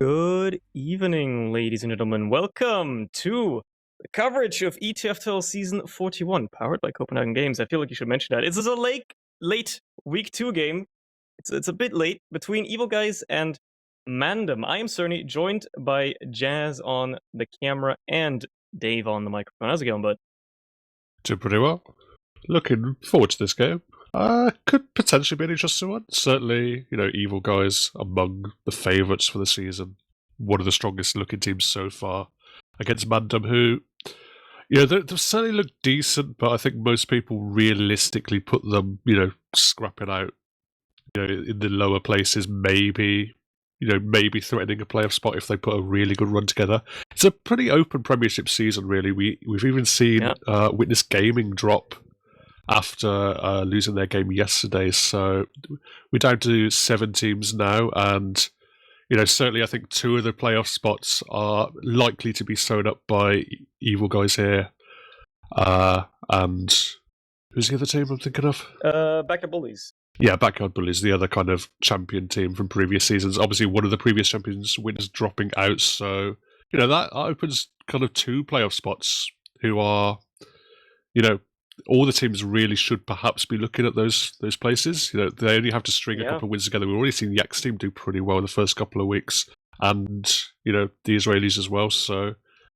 Good evening, ladies and gentlemen. Welcome to the coverage of ETF2L Season 41, powered by Copenhagen Games. I feel like you should mention that. It's a late Week 2 game. It's a bit late between EvilGuys and MANDEM. I am Surny, joined by Jazz on the camera and Dave on the microphone. How's it going, bud? Doing pretty well. Looking forward to this game. Could potentially be an interesting one. Certainly, EvilGuys among the favourites for the season. One of the strongest looking teams so far against MANDEM, who, they've certainly looked decent, but I think most people realistically put them, scrapping out, in the lower places, maybe threatening a playoff spot if they put a really good run together. It's a pretty open Premiership season, really. We've even seen Witness Gaming drop after losing their game yesterday. So we're down to 7 teams now, and certainly I think 2 of the playoff spots are likely to be sewn up by EvilGuys here. And who's the other team I'm thinking of? Backyard Bullies. Yeah, Backyard Bullies, the other kind of champion team from previous seasons. Obviously, one of the previous champions winners dropping out, so that opens kind of 2 playoff spots. Who are, all the teams really should perhaps be looking at those places. They only have to string a couple of wins together. We've already seen Yak's team do pretty well in the first couple of weeks, and the Israelis as well. So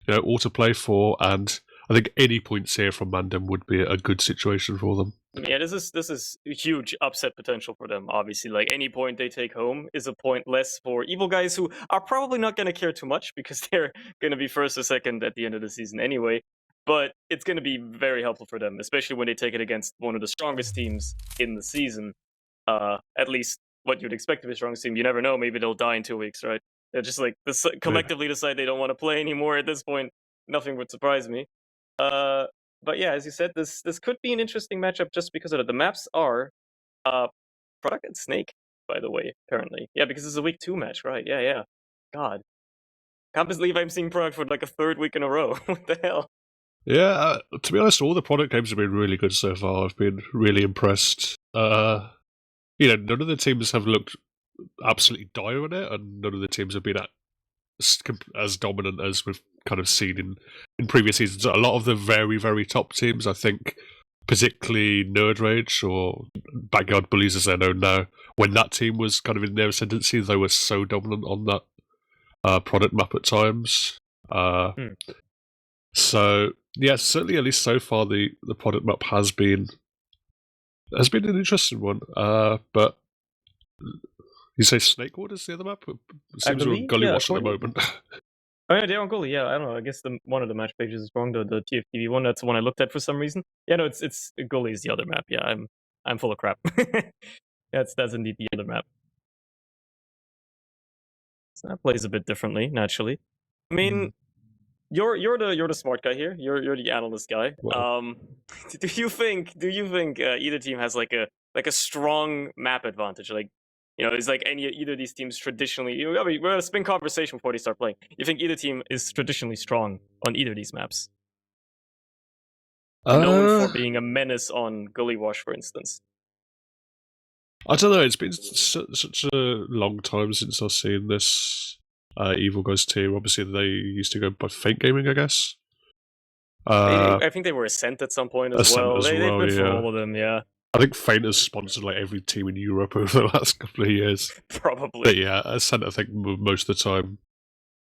all to play for, and I think any points here from MANDEM would be a good situation for them. Yeah, this is huge upset potential for them. Obviously, like any point they take home is a point less for EvilGuys, who are probably not going to care too much because they're going to be first or second at the end of the season anyway. But it's going to be very helpful for them, especially when they take it against one of the strongest teams in the season. At least what you'd expect to be the strongest team. You never know. Maybe they'll die in 2 weeks, right? They're just like collectively decide they don't want to play anymore at this point. Nothing would surprise me. But yeah, as you said, this could be an interesting matchup just because of it. The maps are Product and Snake, by the way, apparently. Yeah, because it's a Week 2 match, right? Yeah. God. Can't believe I'm seeing Product for like a 3rd week in a row. What the hell? Yeah, to be honest, all the Product games have been really good so far. I've been really impressed. None of the teams have looked absolutely dire in it, and none of the teams have been as dominant as we've kind of seen in previous seasons. A lot of the very, very top teams, I think, particularly Nerd Rage or Backyard Bullies as they're known now, when that team was kind of in their ascendancy, they were so dominant on that Product map at times. So yeah, certainly at least so far the Product map has been an interesting one. But you say Snakewood is the other map? It seems we're Gullywash at the moment. Oh yeah, they're on Gully. Yeah, I don't know. I guess one of the match pages is wrong. The TFTV one. That's the one I looked at for some reason. Yeah, no, it's Gully is the other map. Yeah, I'm full of crap. That's indeed the other map. So that plays a bit differently, naturally. I mean, you're the smart guy here. You're the analyst guy. Well, do you think either team has like a strong map advantage? Like, is like either of these teams traditionally? We're gonna spin conversation before they start playing. You think either team is traditionally strong on either of these maps? Known for being a menace on Gullywash, for instance. I don't know. It's been such a long time since I've seen this EvilGuys team. Obviously, they used to go by Fake Gaming, I guess. I think they were Ascent at some point as well. They've been for all of them, yeah. I think Feint has sponsored like every team in Europe over the last couple of years. Probably. But yeah, Ascent, I think, most of the time.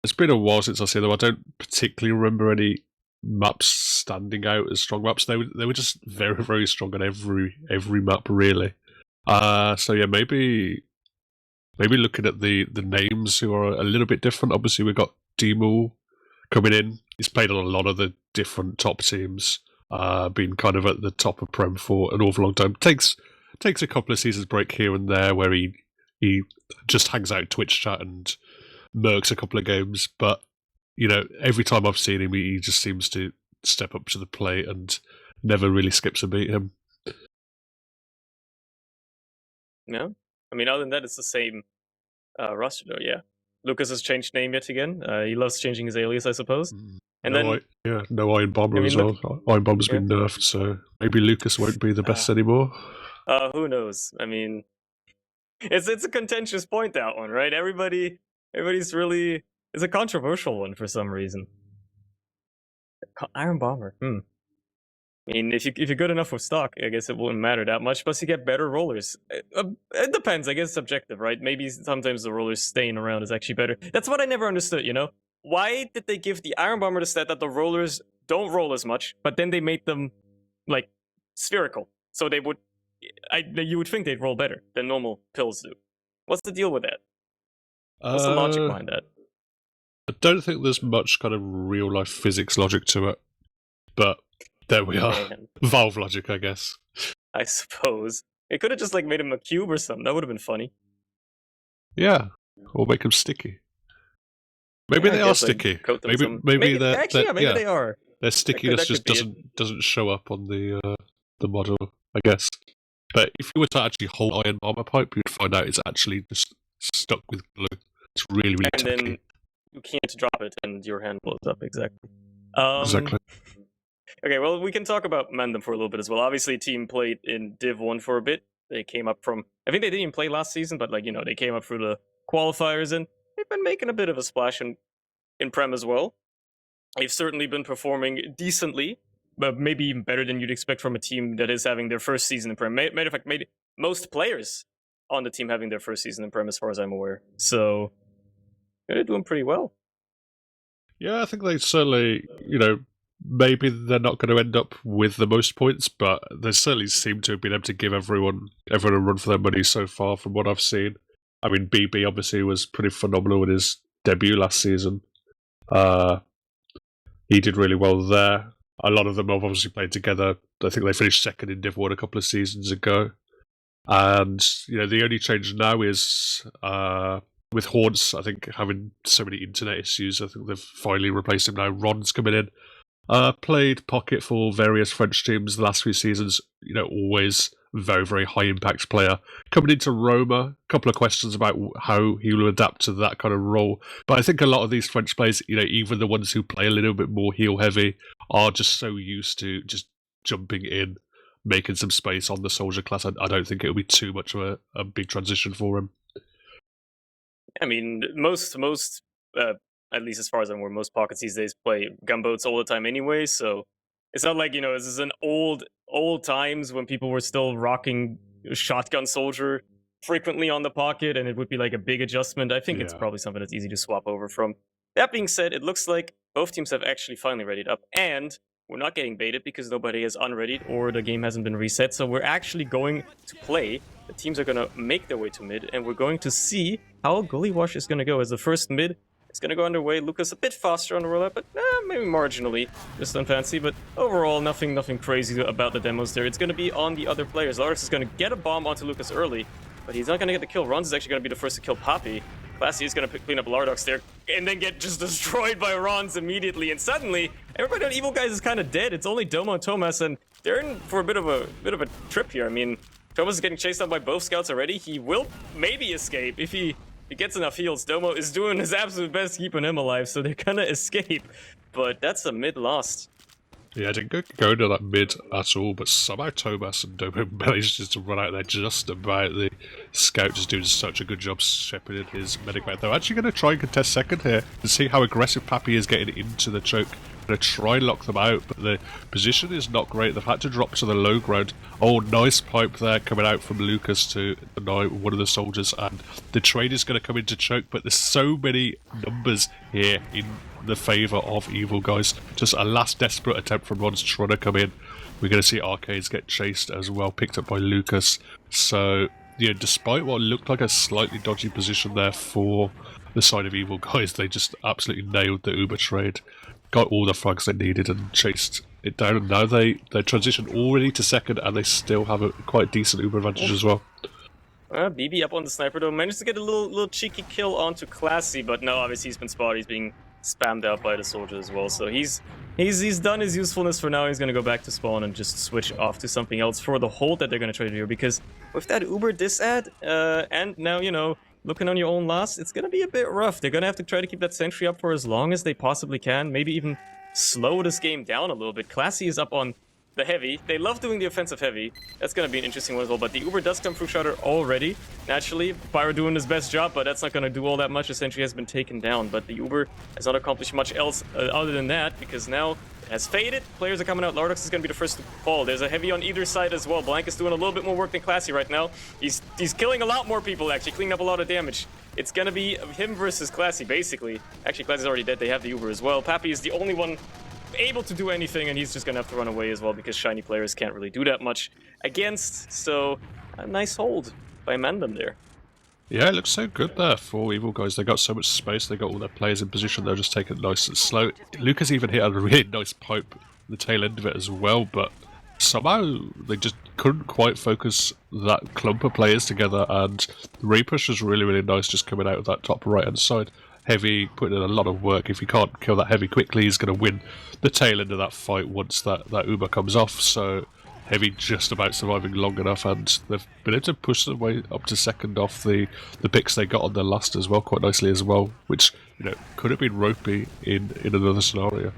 It's been a while since I've seen them. I don't particularly remember any maps standing out as strong maps. They were just very, very strong on every map, really. So yeah, maybe looking at the names who are a little bit different. Obviously, we've got Demo coming in. He's played on a lot of the different top teams. Been kind of at the top of Prem for an awful long time. Takes a couple of seasons break here and there where he just hangs out in Twitch chat and murks a couple of games. But every time I've seen him, he just seems to step up to the plate and never really skips a beat him. No, I mean, other than that, it's the same roster though. Yeah, Lucas has changed name yet again. He loves changing his alias, I suppose. And no Iron Bomber as well. Iron Bomber's been nerfed, so maybe Lucas won't be the best anymore. Who knows? I mean, it's a contentious point, that one, right? Everybody Everybody's really... It's a controversial one for some reason. Iron Bomber. I mean, if you're good enough with stock, I guess it wouldn't matter that much. Plus, you get better rollers. It depends. I guess it's subjective, right? Maybe sometimes the rollers staying around is actually better. That's what I never understood. You know, why did they give the Iron Bomber the stat that the rollers don't roll as much, but then they made them like spherical, so they would. You would think they'd roll better than normal pills do. What's the deal with that? What's the logic behind that? I don't think there's much kind of real life physics logic to it, but there we are. Man. Valve logic, I guess. I suppose it could have just like made him a cube or something. That would have been funny. Yeah, or make them sticky. Maybe Yeah, I they are guess, like, sticky. coat them Maybe some- maybe they're actually, yeah, maybe they are. Their stickiness that just could be doesn't show up on the model, I guess. But if you were to actually hold iron armor pipe, you'd find out it's actually just stuck with glue. It's really, really And tacky. then you can't drop it, and your hand blows up. Exactly. Exactly. Okay, well, we can talk about MANDEM for a little bit as well. Obviously, team played in Div 1 for a bit. They came up from... I think they didn't even play last season, but, like, you know, they came up through the qualifiers, and they've been making a bit of a splash in Prem as well. They've certainly been performing decently, but maybe even better than you'd expect from a team that is having their first season in Prem. Matter of fact, maybe most players on the team having their first season in Prem, as far as I'm aware. So, they're doing pretty well. Yeah, I think they certainly, maybe they're not going to end up with the most points, but they certainly seem to have been able to give everyone a run for their money so far from what I've seen. I mean, BB obviously was pretty phenomenal in his debut last season. He did really well there. A lot of them have obviously played together. I think they finished second in Div 1 a couple of seasons ago. And, the only change now is with Haunts, I think, having so many internet issues, I think they've finally replaced him now. Ron's coming in. Played Pocket for various French teams the last few seasons. Always very, very high impact player. Coming into Roma, a couple of questions about how he will adapt to that kind of role. But I think a lot of these French players, even the ones who play a little bit more heel heavy, are just so used to just jumping in, making some space on the soldier class. I don't think it'll be too much of a big transition for him. I mean, most at least as far as I'm aware, most pockets these days play gunboats all the time anyway, so it's not like, this is an old times when people were still rocking shotgun soldier frequently on the pocket, and it would be like a big adjustment. I think it's probably something that's easy to swap over from. That being said, it looks like both teams have actually finally readied up, and we're not getting baited because nobody is unreadied or the game hasn't been reset, so we're actually going to play. The teams are going to make their way to mid, and we're going to see how Gullywash is going to go as the first mid. It's going to go underway. Lucas a bit faster on the rollout, but maybe marginally, just unfancy. But overall, nothing crazy about the demos there. It's going to be on the other players. Lars is going to get a bomb onto Lucas early, but he's not going to get the kill. Ron's is actually going to be the first to kill Poppy. Classy is going to clean up Lardox there, and then get just destroyed by Ron's immediately. And suddenly, everybody on EvilGuys is kind of dead. It's only Domo and Thomas, and they're in for a bit of a trip here. I mean, Thomas is getting chased down by both scouts already. He will maybe escape if he gets enough heals. Domo is doing his absolute best keeping him alive, so they're gonna escape. But that's a mid lost. Yeah, I didn't go into that mid at all, but somehow Thomas and Domo managed to run out there just about. The scout just doing such a good job shepherding his medic back. They're actually going to try and contest second here and see how aggressive Pappy is getting into the choke. Going to try and lock them out, but the position is not great. They've had to drop to the low ground. Oh, nice pipe there coming out from Lucas to deny one of the soldiers, and the trade is going to come into choke, but there's so many numbers here in the favour of EvilGuys. Just a last desperate attempt from Ron's trying to come in. We're going to see Arcades get chased as well, picked up by Lucas. So, despite what looked like a slightly dodgy position there for the side of EvilGuys, they just absolutely nailed the Uber trade. Got all the frags they needed and chased it down, and now they transitioned already to second, and they still have a quite decent Uber advantage as well. BB up on the sniper though, managed to get a little cheeky kill onto Classy, but no, obviously he's been spotted. He's being spammed out by the soldier as well, so he's done his usefulness for now. He's gonna go back to spawn and just switch off to something else for the hold that they're gonna try to do, because with that Uber disad, and now looking on your own last, it's gonna be a bit rough. They're gonna have to try to keep that sentry up for as long as they possibly can, maybe even slow this game down a little bit. Classy is up on the heavy. They love doing the offensive heavy. That's going to be an interesting one as well. But the Uber does come through Shutter already. Naturally, Pyro doing his best job, but that's not going to do all that much. Essentially has been taken down. But the Uber has not accomplished much else other than that, because now it has faded. Players are coming out. Lardox is going to be the first to fall. There's a heavy on either side as well. Blank is doing a little bit more work than Classy right now. He's killing a lot more people, actually, cleaning up a lot of damage. It's going to be him versus Classy, basically. Actually, Classy's already dead. They have the Uber as well. Pappy is the only one able to do anything, and he's just gonna have to run away as well because shiny players can't really do that much against. So a nice hold by MANDEM there. Yeah, it looks so good there for EvilGuys. They got so much space, they got all their players in position, they're just taking it nice and slow. Lucas even hit a really nice pipe at the tail end of it as well, but somehow they just couldn't quite focus that clump of players together, and the repush was really, really nice just coming out of that top right hand side. Heavy putting in a lot of work. If he can't kill that Heavy quickly, he's going to win the tail end of that fight once that Uber comes off. So Heavy just about surviving long enough, and they've been able to push their way up to second off the picks they got on their last as well, quite nicely as well, which, you know, could have been ropey in another scenario.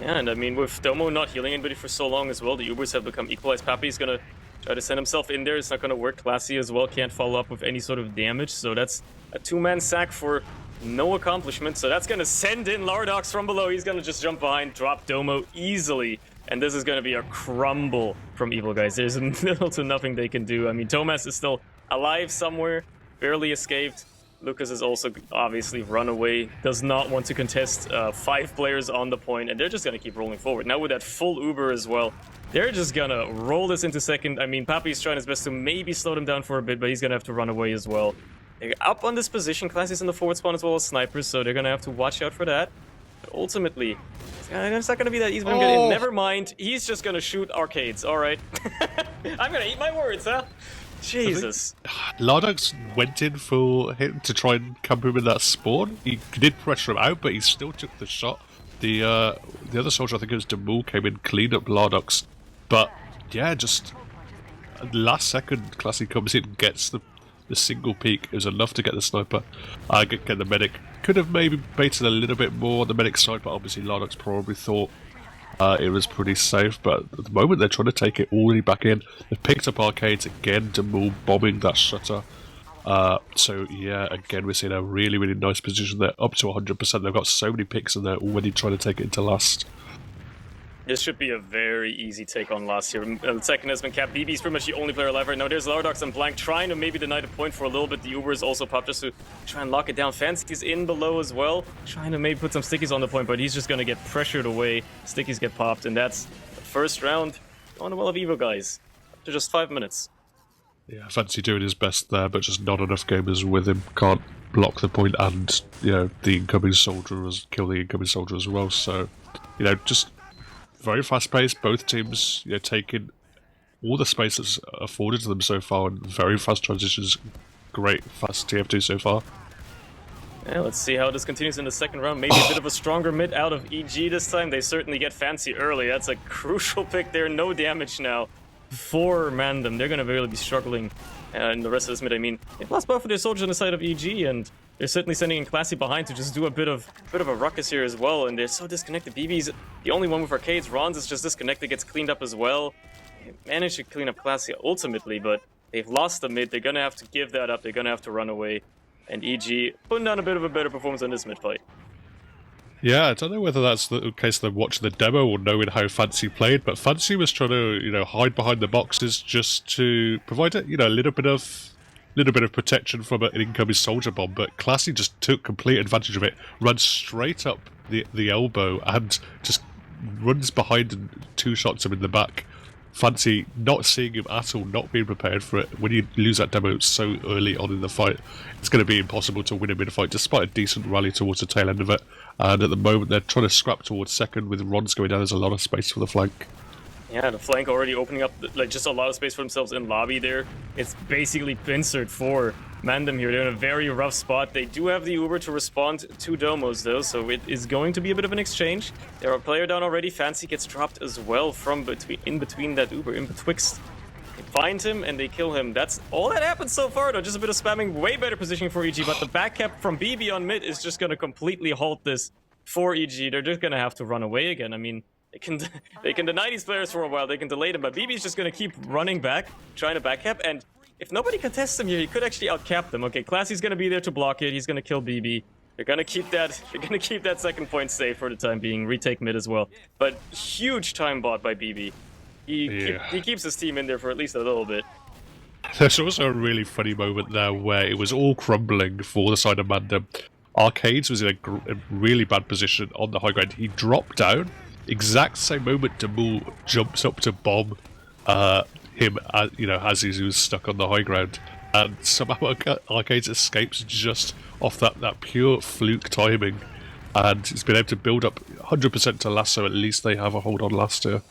Yeah, and I mean, with Domo not healing anybody for so long as well, the Ubers have become equalized. Pappy's going to try to send himself in there. It's not going to work. Classy as well can't follow up with any sort of damage, so that's a two-man sack for no accomplishment. So that's going to send in Lardox from below. He's going to just jump behind, drop Domo easily, and this is going to be a crumble from EvilGuys. There's little to nothing they can do. I mean, Tomas is still alive somewhere, barely escaped. Lucas has also obviously run away, does not want to contest 5 players on the point, and they're just going to keep rolling forward. Now with that full Uber as well, they're just going to roll this into second. I mean, Pappy's trying his best to maybe slow them down for a bit, but he's going to have to run away as well. They're up on this position. Classy's in the forward spawn as well as snipers, so they're going to have to watch out for that. But ultimately, it's not going to be that easy for him to get in. Never mind. He's just going to shoot arcades. All right. I'm going to eat my words, huh? Jesus. Lardox went in for him to try and camp him in that spawn. He did pressure him out, but he still took the shot. The other soldier, I think it was Demul, came in, cleaned up Lardox. But, yeah, just last second, Classy comes in, gets the single peek. It was enough to get the sniper, get the medic. Could have maybe baited a little bit more on the medic side, but obviously Lardox probably thought it was pretty safe. But at the moment, they're trying to take it all the way back in. They've picked up arcades again, Demul bombing that shutter. So yeah, again, we're seeing a really, really nice position there, up to 100%. They've got so many picks and they're already trying to take it into last. This should be a very easy take on last here. The second has been capped. BB's pretty much the only player alive right now. There's Lardox and Blank trying to maybe deny the point for a little bit. The Uber is also popped just to try and lock it down. Fancy's in below as well, trying to maybe put some stickies on the point, but he's just going to get pressured away. Stickies get popped, and that's the first round on the well of EvilGuys. After just 5 minutes. Yeah, Fancy doing his best there, but just not enough gamers with him. Can't block the point, and, you know, the incoming soldier has killed the incoming soldier as well. So, you know, just very fast-paced. Both teams, you know, taking all the space that's afforded to them so far, and very fast transitions. Great, fast TF2 so far. Yeah, let's see how this continues in the second round. Maybe a bit of a stronger mid out of EG this time. They certainly get Fancy early. That's a crucial pick there. No damage now for MANDEM. They're going to really be struggling in the rest of this mid. I mean, they've lost both of their soldiers on the side of EG, and they're certainly sending in Classy behind to just do a bit of a ruckus here as well, and they're so disconnected. BB's the only one with arcades. Ron's is just disconnected, gets cleaned up as well. They managed to clean up Classy ultimately, but they've lost the mid. They're going to have to give that up. They're going to have to run away. And EG putting down a bit of a better performance on this mid fight. Yeah, I don't know whether that's the case of them watching the demo or knowing how Fancy played, but Fancy was trying to, you know, hide behind the boxes just to provide a, you know, a little bit of protection from an incoming soldier bomb. But Classy just took complete advantage of it, runs straight up the elbow and just runs behind and two shots him in the back. Fancy not seeing him at all, not being prepared for it. When you lose that demo so early on in the fight, it's going to be impossible to win him in a fight, despite a decent rally towards the tail end of it. And at the moment, they're trying to scrap towards second with Rons going down. There's a lot of space for the flank. Yeah, the flank already opening up, like, just a lot of space for themselves in lobby there. It's basically pincered for MANDEM here. They're in a very rough spot. They do have the Uber to respond to Domos, though, so it is going to be a bit of an exchange. There are a player down already. Fancy gets dropped as well from in between that Uber, in betwixt. They find him, and they kill him. That's all that happened so far, though. Just a bit of spamming. Way better positioning for EG, but the back cap from BB on mid is just going to completely halt this for EG. They're just going to have to run away again. I mean, They can they can deny these players for a while, they can delay them, but BB's just gonna keep running back, trying to backcap, and if nobody contests him here, he could actually outcap them. Okay, Classy's gonna be there to block it, he's gonna kill BB. They're gonna keep that second point safe for the time being, retake mid as well. But huge time bought by BB. He keeps his team in there for at least a little bit. There's also a really funny moment there where it was all crumbling for the side of MANDEM. Arcades was in a really bad position on the high ground. He dropped down. Exact same moment Demul jumps up to bomb him, as he was stuck on the high ground. And somehow Arcades escapes just off that pure fluke timing. And he's been able to build up 100% to last, so at least they have a hold on last here.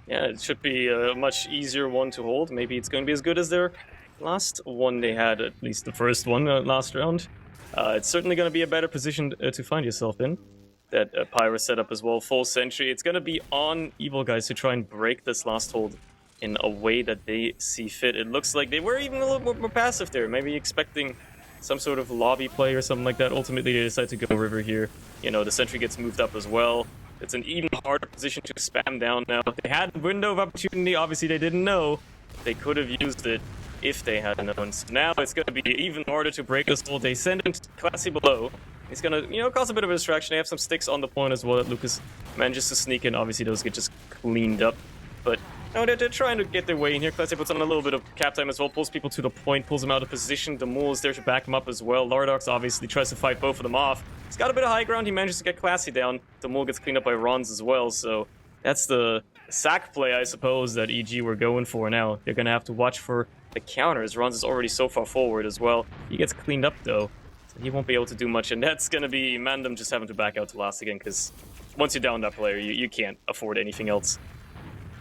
Yeah, it should be a much easier one to hold. Maybe it's going to be as good as their last one they had, at least the first one last round. It's certainly going to be a better position to find yourself in. That Pyro setup as well, full sentry. It's going to be on EvilGuys to try and break this last hold in a way that they see fit. It looks like they were even a little more passive there, maybe expecting some sort of lobby play or something like that. Ultimately, they decide to go river here. You know, the sentry gets moved up as well. It's an even harder position to spam down now. They had a window of opportunity. Obviously, they didn't know. They could have used it if they had known. So now it's going to be even harder to break this hold. They send him to Classy below. It's going to, cause a bit of a distraction. They have some sticks on the point as well that Lucas manages to sneak in. Obviously, those get just cleaned up. But no, they're trying to get their way in here. Classy puts on a little bit of cap time as well, pulls people to the point, pulls them out of position. Demul is there to back him up as well. Lardox obviously tries to fight both of them off. He's got a bit of high ground. He manages to get Classy down. Demul gets cleaned up by Rons as well. So that's the sack play, I suppose, that EG were going for now. They're going to have to watch for the counters. Rons is already so far forward as well. He gets cleaned up, though. So he won't be able to do much. And that's going to be MANDEM just having to back out to last again, because once you're down that player, you can't afford anything else.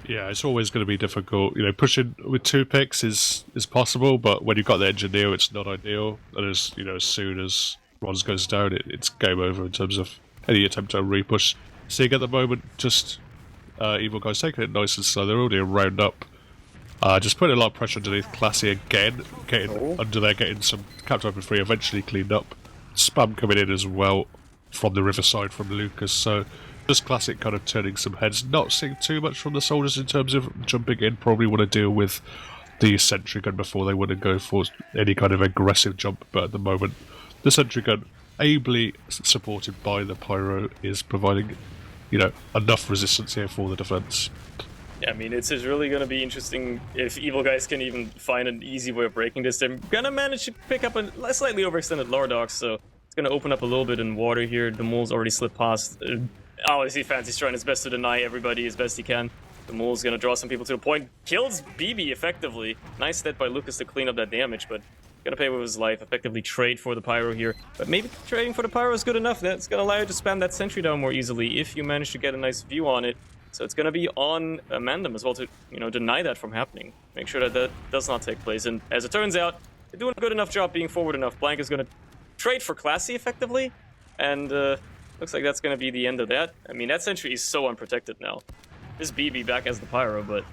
Yeah, it's always going to be difficult. Pushing with 2 picks is possible, but when you've got the engineer, it's not ideal. And as soon as Rons goes down, it's game over in terms of any attempt to repush. Seeing at the moment, just EvilGuys taking it nice and slow. They're already a round up. Just putting a lot of pressure underneath Classy again, getting under there, getting some capped open free, eventually cleaned up. Spam coming in as well from the riverside from Lucas, so just Classic kind of turning some heads. Not seeing too much from the soldiers in terms of jumping in. Probably want to deal with the sentry gun before they want to go for any kind of aggressive jump, but at the moment the sentry gun, ably supported by the Pyro, is providing enough resistance here for the defense. Yeah, I mean, it's really going to be interesting if EvilGuys can even find an easy way of breaking this. They're going to manage to pick up a slightly overextended Lardox, so it's going to open up a little bit in water here. Demul's already slipped past. Obviously, Fancy's trying his best to deny everybody as best he can. Demul's going to draw some people to the point. Kills BB effectively. Nice step by Lucas to clean up that damage, but going to pay with his life. Effectively trade for the Pyro here. But maybe trading for the Pyro is good enough. That's going to allow you to spam that sentry down more easily if you manage to get a nice view on it. So it's going to be on MANDEM as well to, deny that from happening. Make sure that does not take place. And as it turns out, they're doing a good enough job being forward enough. Blank is going to trade for Classy effectively. And looks like that's going to be the end of that. I mean, that sentry is so unprotected now. This BB back as the Pyro, but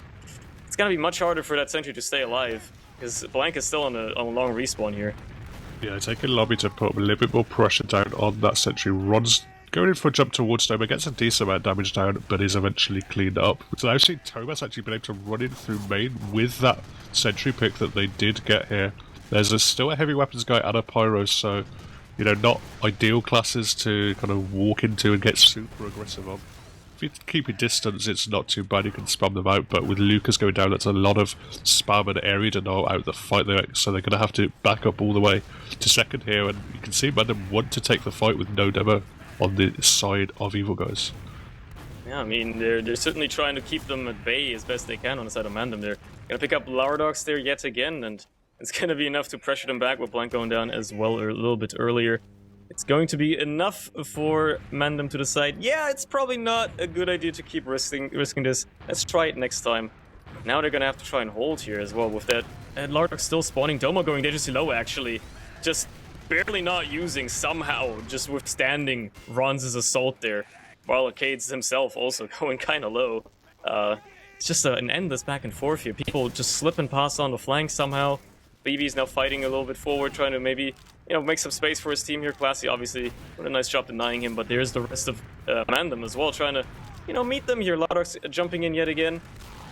it's going to be much harder for that sentry to stay alive. Because Blank is still on a long respawn here. Yeah, taking Lobby to put a little bit more pressure down on that sentry. Ron's going in for a jump towards Toma, gets a decent amount of damage down, but is eventually cleaned up. So I've seen Tomas actually been able to run in through main with that sentry pick that they did get here. There's still a heavy weapons guy and a Pyro, so, not ideal classes to kind of walk into and get super aggressive on. If you keep your distance, it's not too bad, you can spam them out, but with Lucas going down, that's a lot of spam and area to know out the fight there, so they're going to have to back up all the way to second here, and you can see MANDEM want to take the fight with no demo on the side of EvilGuys. Yeah, I mean, they're certainly trying to keep them at bay as best they can on the side of MANDEM. They're going to pick up Lardox there yet again, and it's going to be enough to pressure them back with Blank going down as well a little bit earlier. It's going to be enough for MANDEM to decide, yeah, it's probably not a good idea to keep risking this. Let's try it next time. Now they're going to have to try and hold here as well with that. And Lardox still spawning. Domo going dangerously low, actually. Just barely not using, somehow just withstanding Rons' assault there, while Arcades himself also going kind of low. It's just an endless back and forth here. People just slip and pass on the flank somehow. BB's now fighting a little bit forward, trying to maybe, make some space for his team here. Classy obviously doing a nice job denying him, but there's the rest of MANDEM as well, trying to, meet them here. Lardox jumping in yet again.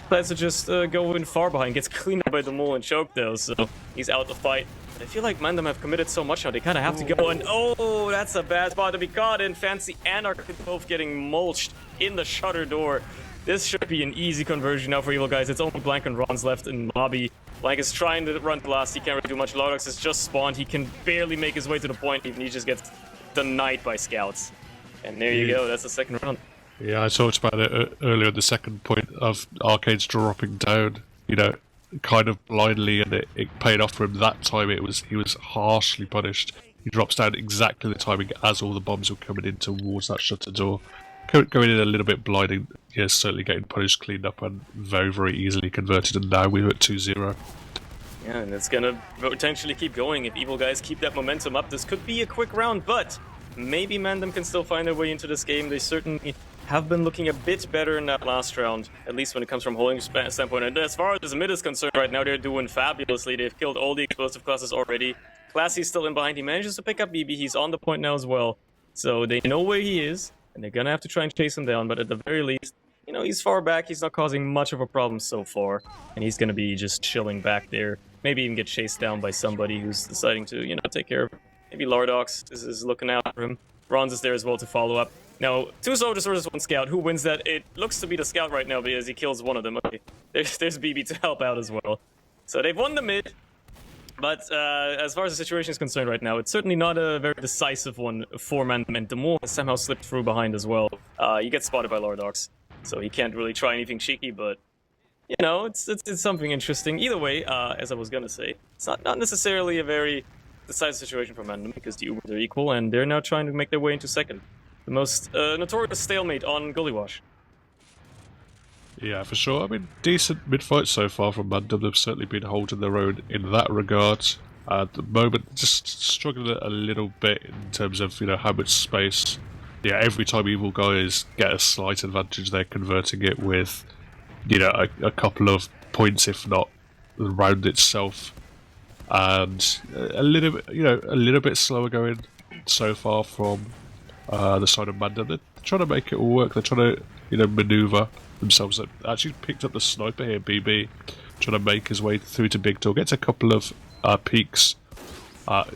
Plans to just go in far behind. Gets cleaned up by the Mole and choked though, so he's out the fight. But I feel like MANDEM have committed so much now, they kind of have to go. And oh, that's a bad spot to be caught in. Fancy and Arcade both getting mulched in the shutter door. This should be an easy conversion now for EvilGuys. It's only Blank and Ron's left in lobby. Blank is trying to run to last. He can't really do much. Lardox has just spawned. He can barely make his way to the point. Even he just gets denied by scouts. And there you go. That's the second round. Yeah, I talked about it earlier. The second point of Arcade's dropping down, kind of blindly, and it paid off for him that time. He was harshly punished. He drops down exactly the timing as all the bombs were coming in towards that shutter door. Going in a little bit blinding, certainly getting punished, cleaned up, and very, very easily converted. And now we're at 2-0. Yeah, and it's gonna potentially keep going. If EvilGuys keep that momentum up, this could be a quick round, but maybe MANDEM can still find their way into this game. They certainly have been looking a bit better in that last round, at least when it comes from holding standpoint. And as far as the mid is concerned right now, they're doing fabulously. They've killed all the explosive classes already. Classy's still in behind. He manages to pick up BB. He's on the point now as well. So they know where he is, and they're gonna have to try and chase him down. But at the very least, he's far back. He's not causing much of a problem so far. And he's gonna be just chilling back there. Maybe even get chased down by somebody who's deciding to, take care of him. Maybe Lardox is looking out for him. Ron's is there as well to follow up. Now, 2 soldiers versus 1 scout. Who wins that? It looks to be the scout right now because he kills one of them. Okay, there's BB to help out as well. So they've won the mid. But as far as the situation is concerned right now, it's certainly not a very decisive one for MANDEM. And Demore has somehow slipped through behind as well. He gets spotted by Lardox. So he can't really try anything cheeky, but it's something interesting. Either way, as I was gonna say, it's not necessarily a very decisive situation for MANDEM because the Ubers are equal, and they're now trying to make their way into second. The most notorious stalemate on Gullywash. Yeah, for sure. I mean, decent mid-fight so far from MANDEM. They've certainly been holding their own in that regard. At the moment, just struggling a little bit in terms of, how much space. Yeah, every time EvilGuys get a slight advantage, they're converting it with, a couple of points, if not the round itself. And a little bit slower going so far from the side of MANDEM. They're trying to make it all work. They're trying to, maneuver themselves. They actually picked up the sniper here, BB, trying to make his way through to Big Door. Gets a couple of peeks.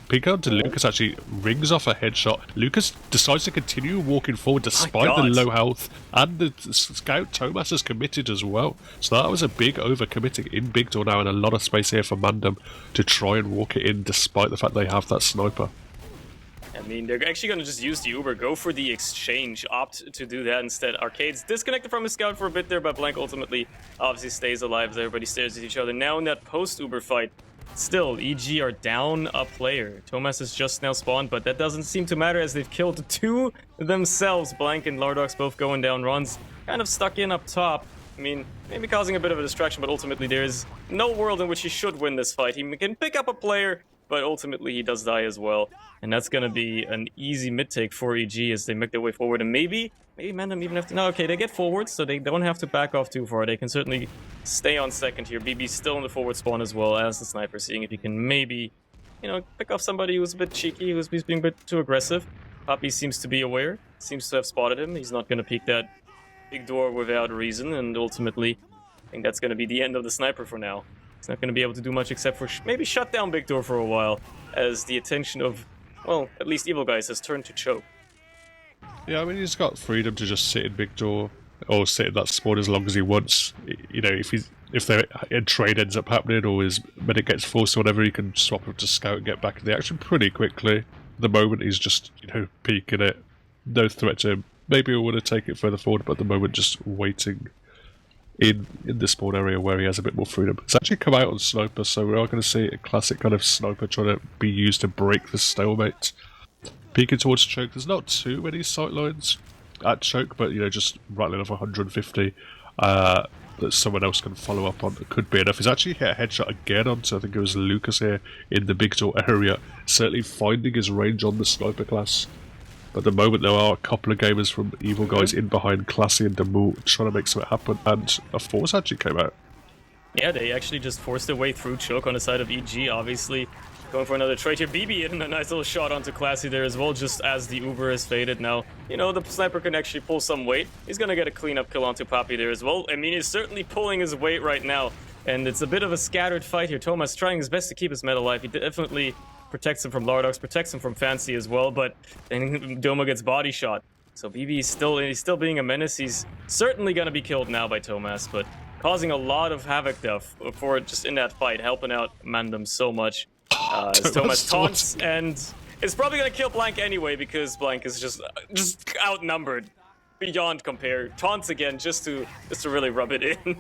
Peek onto Lucas, actually rings off a headshot. Lucas decides to continue walking forward despite the low health, and the scout Thomas is committed as well. So that was a big overcommitting in Big Door now, and a lot of space here for MANDEM to try and walk it in despite the fact they have that sniper. I mean, they're actually going to just use the Uber, go for the exchange, opt to do that instead. Arcade's disconnected from his scout for a bit there, but Blank ultimately obviously stays alive as everybody stares at each other. Now in that post-Uber fight, still, EG are down a player. Thomas has just now spawned, but that doesn't seem to matter as they've killed 2 themselves. Blank and Lardox both going down. Ron's kind of stuck in up top. I mean, maybe causing a bit of a distraction, but ultimately there is no world in which he should win this fight. He can pick up a player, but ultimately he does die as well. And that's going to be an easy mid-take for EG as they make their way forward. And maybe MANDEM even have to... No, okay, they get forward, so they don't have to back off too far. They can certainly stay on second here. BB's still in the forward spawn as well as the sniper, seeing if he can maybe, pick off somebody who's a bit cheeky, who's being a bit too aggressive. Poppy seems to be aware, seems to have spotted him. He's not going to peek that Big Door without reason, and ultimately, I think that's going to be the end of the sniper for now. He's not going to be able to do much except for maybe shut down Big Door for a while, as the attention of, well, at least EvilGuys has turned to choke. Yeah, I mean, he's got freedom to just sit in Big Door, or sit in that spawn as long as he wants. If a trade ends up happening, or his medic gets forced or whatever, he can swap up to scout and get back in the action pretty quickly. At the moment, he's just, peeking it. No threat to him. Maybe he would have taken it further forward, but at the moment, just waiting in the spawn area where he has a bit more freedom. It's actually come out on Sniper, so we are going to see a classic kind of Sniper trying to be used to break the stalemate. Peeking towards Choke, there's not too many sightlines at Choke, but just rattling off 150 that someone else can follow up on. It could be enough. He's actually hit a headshot again onto, I think it was Lucas here in the Big Door area, certainly finding his range on the Sniper class. But at the moment, there are a couple of gamers from EvilGuys in behind Classy and Demore trying to make something happen, and a force actually came out. Yeah, they actually just forced their way through Choke on the side of EG. Obviously, Going for another trade here. BB in a nice little shot onto Classy there as well, just as the Uber is faded. Now, you know, the sniper can actually pull some weight. He's gonna get a cleanup kill onto Papi there as well. I mean, he's certainly pulling his weight right now. And it's a bit of a scattered fight here. Thomas trying his best to keep his meta alive. He definitely protects him from Lardox, protects him from Fancy as well, but then Domo gets body shot. So BB is still being a menace. He's certainly gonna be killed now by Thomas, but causing a lot of havoc there for just in that fight, helping out MANDEM so much. As Thomas taunts, and it's probably gonna kill Blank anyway because Blank is just outnumbered beyond compare. Taunts again just to really rub it in.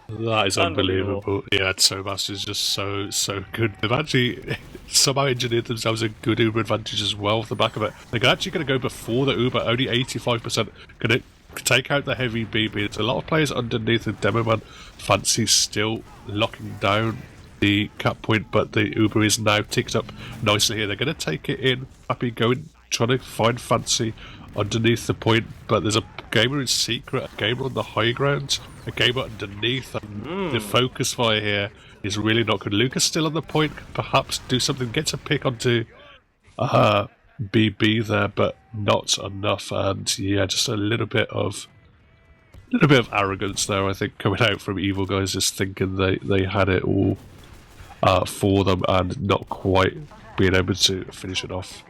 That is unbelievable. Yeah, Thomas is just so good. They've actually somehow engineered themselves a good Uber advantage as well off the back of it. They're actually going to go before the Uber, only 85%. Going to take out the heavy BB. It's a lot of players underneath the Demo Man. Fancy still locking down the cap point, but the Uber is now ticked up nicely here. They're going to take it in. Happy going, trying to find Fancy underneath the point, but there's a gamer in secret, a gamer on the high ground, a gamer underneath, and the focus fire here is really not good. Lucas still on the point, could perhaps do something, gets a pick onto BB there, but not enough. And yeah, just a little bit of arrogance there, I think, coming out from EvilGuys, just thinking they had it all for them and not quite being able to finish it off.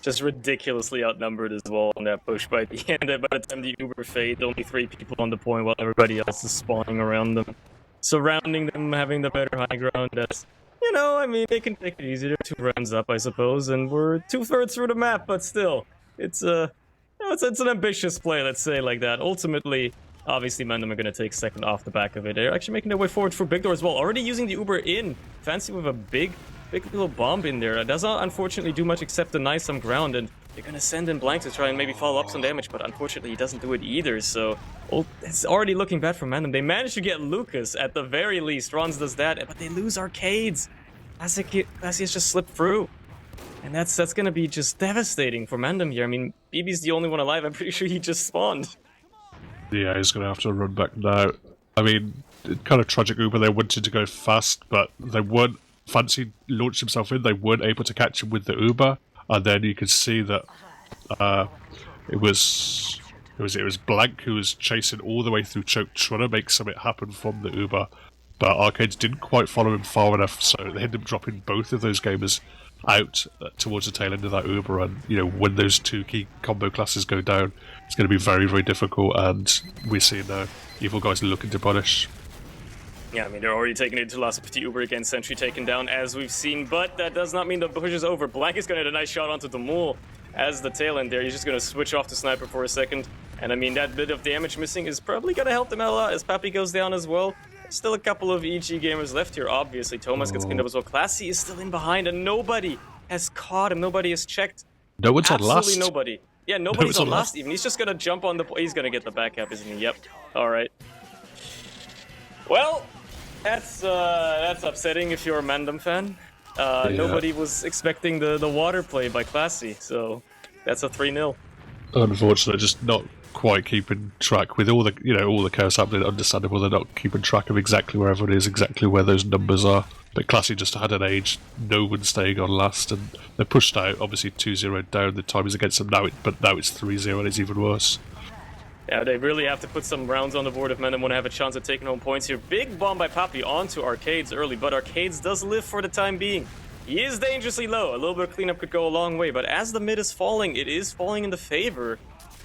Just ridiculously outnumbered as well on that push by the end. By the time the Uber fade, only 3 people on the point while everybody else is spawning around them, surrounding them, having the better high ground. That's, you know, I mean, they can take it easier. 2 rounds up, I suppose, and we're 2/3 through the map, but still, it's it's an ambitious play, let's say like that. Ultimately, obviously, MANDEM are going to take second off the back of it. They're actually making their way forward for Big Door as well. Already using the Uber in. Fancy with a big little bomb in there. It does not, unfortunately, do much except deny some ground, and they're going to send in Blank to try and maybe follow up some damage, but unfortunately, he doesn't do it either, so it's already looking bad for MANDEM. They managed to get Lucas, at the very least. Rons does that, but they lose Arcades. Classy has just slipped through. And that's going to be just devastating for MANDEM here. I mean, BB's the only one alive. I'm pretty sure he just spawned. Yeah, he's going to have to run back now. I mean, kind of tragic Uber. They wanted to go fast, but they weren't. Fancy launched himself in. They weren't able to catch him with the Uber, and then you could see that it was Blank who was chasing all the way through choke, trying to make something happen from the Uber. But Arcades didn't quite follow him far enough, so they ended up dropping both of those gamers out towards the tail end of that Uber. And you know, when those 2 key combo classes go down, it's going to be very, very difficult. And we're seeing EvilGuys looking to punish. Yeah, I mean, they're already taking it to last with the Uber again, Sentry taken down as we've seen, but that does not mean the push is over. Blank is going to get a nice shot onto the Mole as the tail end there. He's just going to switch off the sniper for a second, and I mean, that bit of damage missing is probably going to help them out a lot as Papi goes down as well. There's still a couple of EG gamers left here, obviously. Thomas gets cleaned up as well. Classy is still in behind, and nobody has caught him. Nobody has checked. No one's on last. Absolutely nobody. Yeah, nobody's on last even. He's just going to jump on the... He's going to get the back cap, isn't he? Yep. All right. Well... That's upsetting if you're a MANDEM fan. Yeah. Nobody was expecting the water play by Classy, so that's a 3-0. Unfortunately, just not quite keeping track with all the chaos happening. Understandable they're not keeping track of exactly where everyone is, exactly where those numbers are. But Classy just had an age, no one staying on last, and they're pushed out. Obviously 2-0 down. The time is against them now, but now it's 3-0 and it's even worse. Yeah, they really have to put some rounds on the board if MANDEM want to have a chance at taking home points here. Big bomb by Papi onto Arcades early, but Arcades does live for the time being. He is dangerously low. A little bit of cleanup could go a long way, but as the mid is falling, it is falling in the favor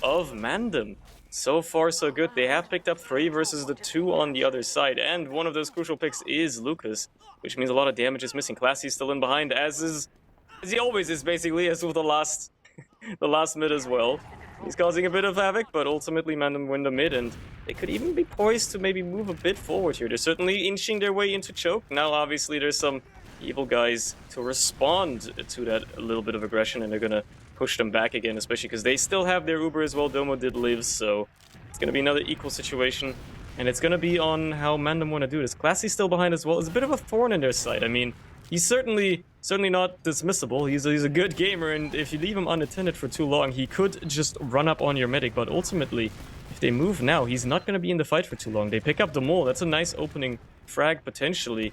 of MANDEM. So far, so good. They have picked up 3 versus the 2 on the other side, and one of those crucial picks is Lucas, which means a lot of damage is missing. Classy's still in behind, as he always is, basically, as with the last mid as well. He's causing a bit of havoc, but ultimately MANDEM win the mid, and they could even be poised to maybe move a bit forward here. They're certainly inching their way into choke. Now, obviously, there's some EvilGuys to respond to that a little bit of aggression, and they're going to push them back again, especially because they still have their Uber as well. Domo did live, so it's going to be another equal situation, and it's going to be on how MANDEM want to do this. Classy's still behind as well. It's a bit of a thorn in their side. I mean, he's certainly not dismissible. He's a good gamer, and if you leave him unattended for too long, he could just run up on your medic. But ultimately, if they move now, he's not going to be in the fight for too long. They pick up the Mole. That's a nice opening frag, potentially,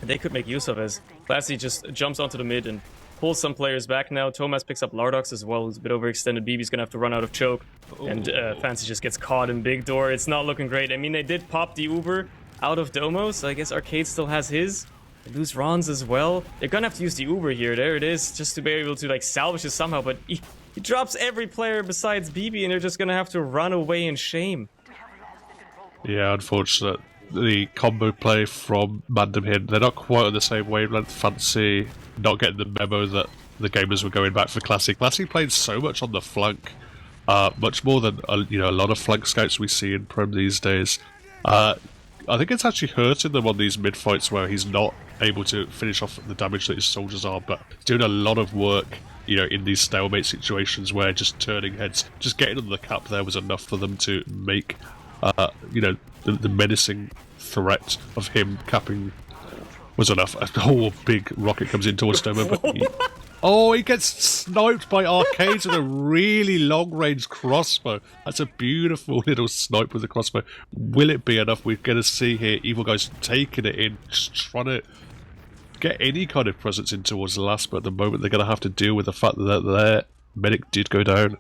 that they could make use of, as Classy just jumps onto the mid and pulls some players back now. Thomas picks up Lardox as well, who's a bit overextended. BB's gonna have to run out of choke. And Fancy just gets caught in big door. It's not looking great. I mean, they did pop the Uber out of Domo, so I guess Arcade still has his. They lose Ron's as well. They're gonna have to use the Uber here. There it is, just to be able to like salvage this somehow. But he drops every player besides BB, and they're just gonna have to run away in shame. Yeah, unfortunate. The combo play from MANDEM here, they're not quite on the same wavelength. Fancy not getting the memo that the gamers were going back for Classic. Classic played so much on the flank, much more than a lot of flank scouts we see in Prem these days. I think it's actually hurting them on these mid fights where he's not able to finish off the damage that his soldiers are, but he's doing a lot of work, in these stalemate situations where just turning heads, just getting under the cap there was enough for them to make, the menacing threat of him capping was enough. A whole big rocket comes in towards Domo, but he gets sniped by Arcades with a really long-range crossbow. That's a beautiful little snipe with the crossbow. Will it be enough? We're going to see here EvilGuys taking it in, just trying to get any kind of presence in towards the last, but at the moment they're going to have to deal with the fact that their medic did go down.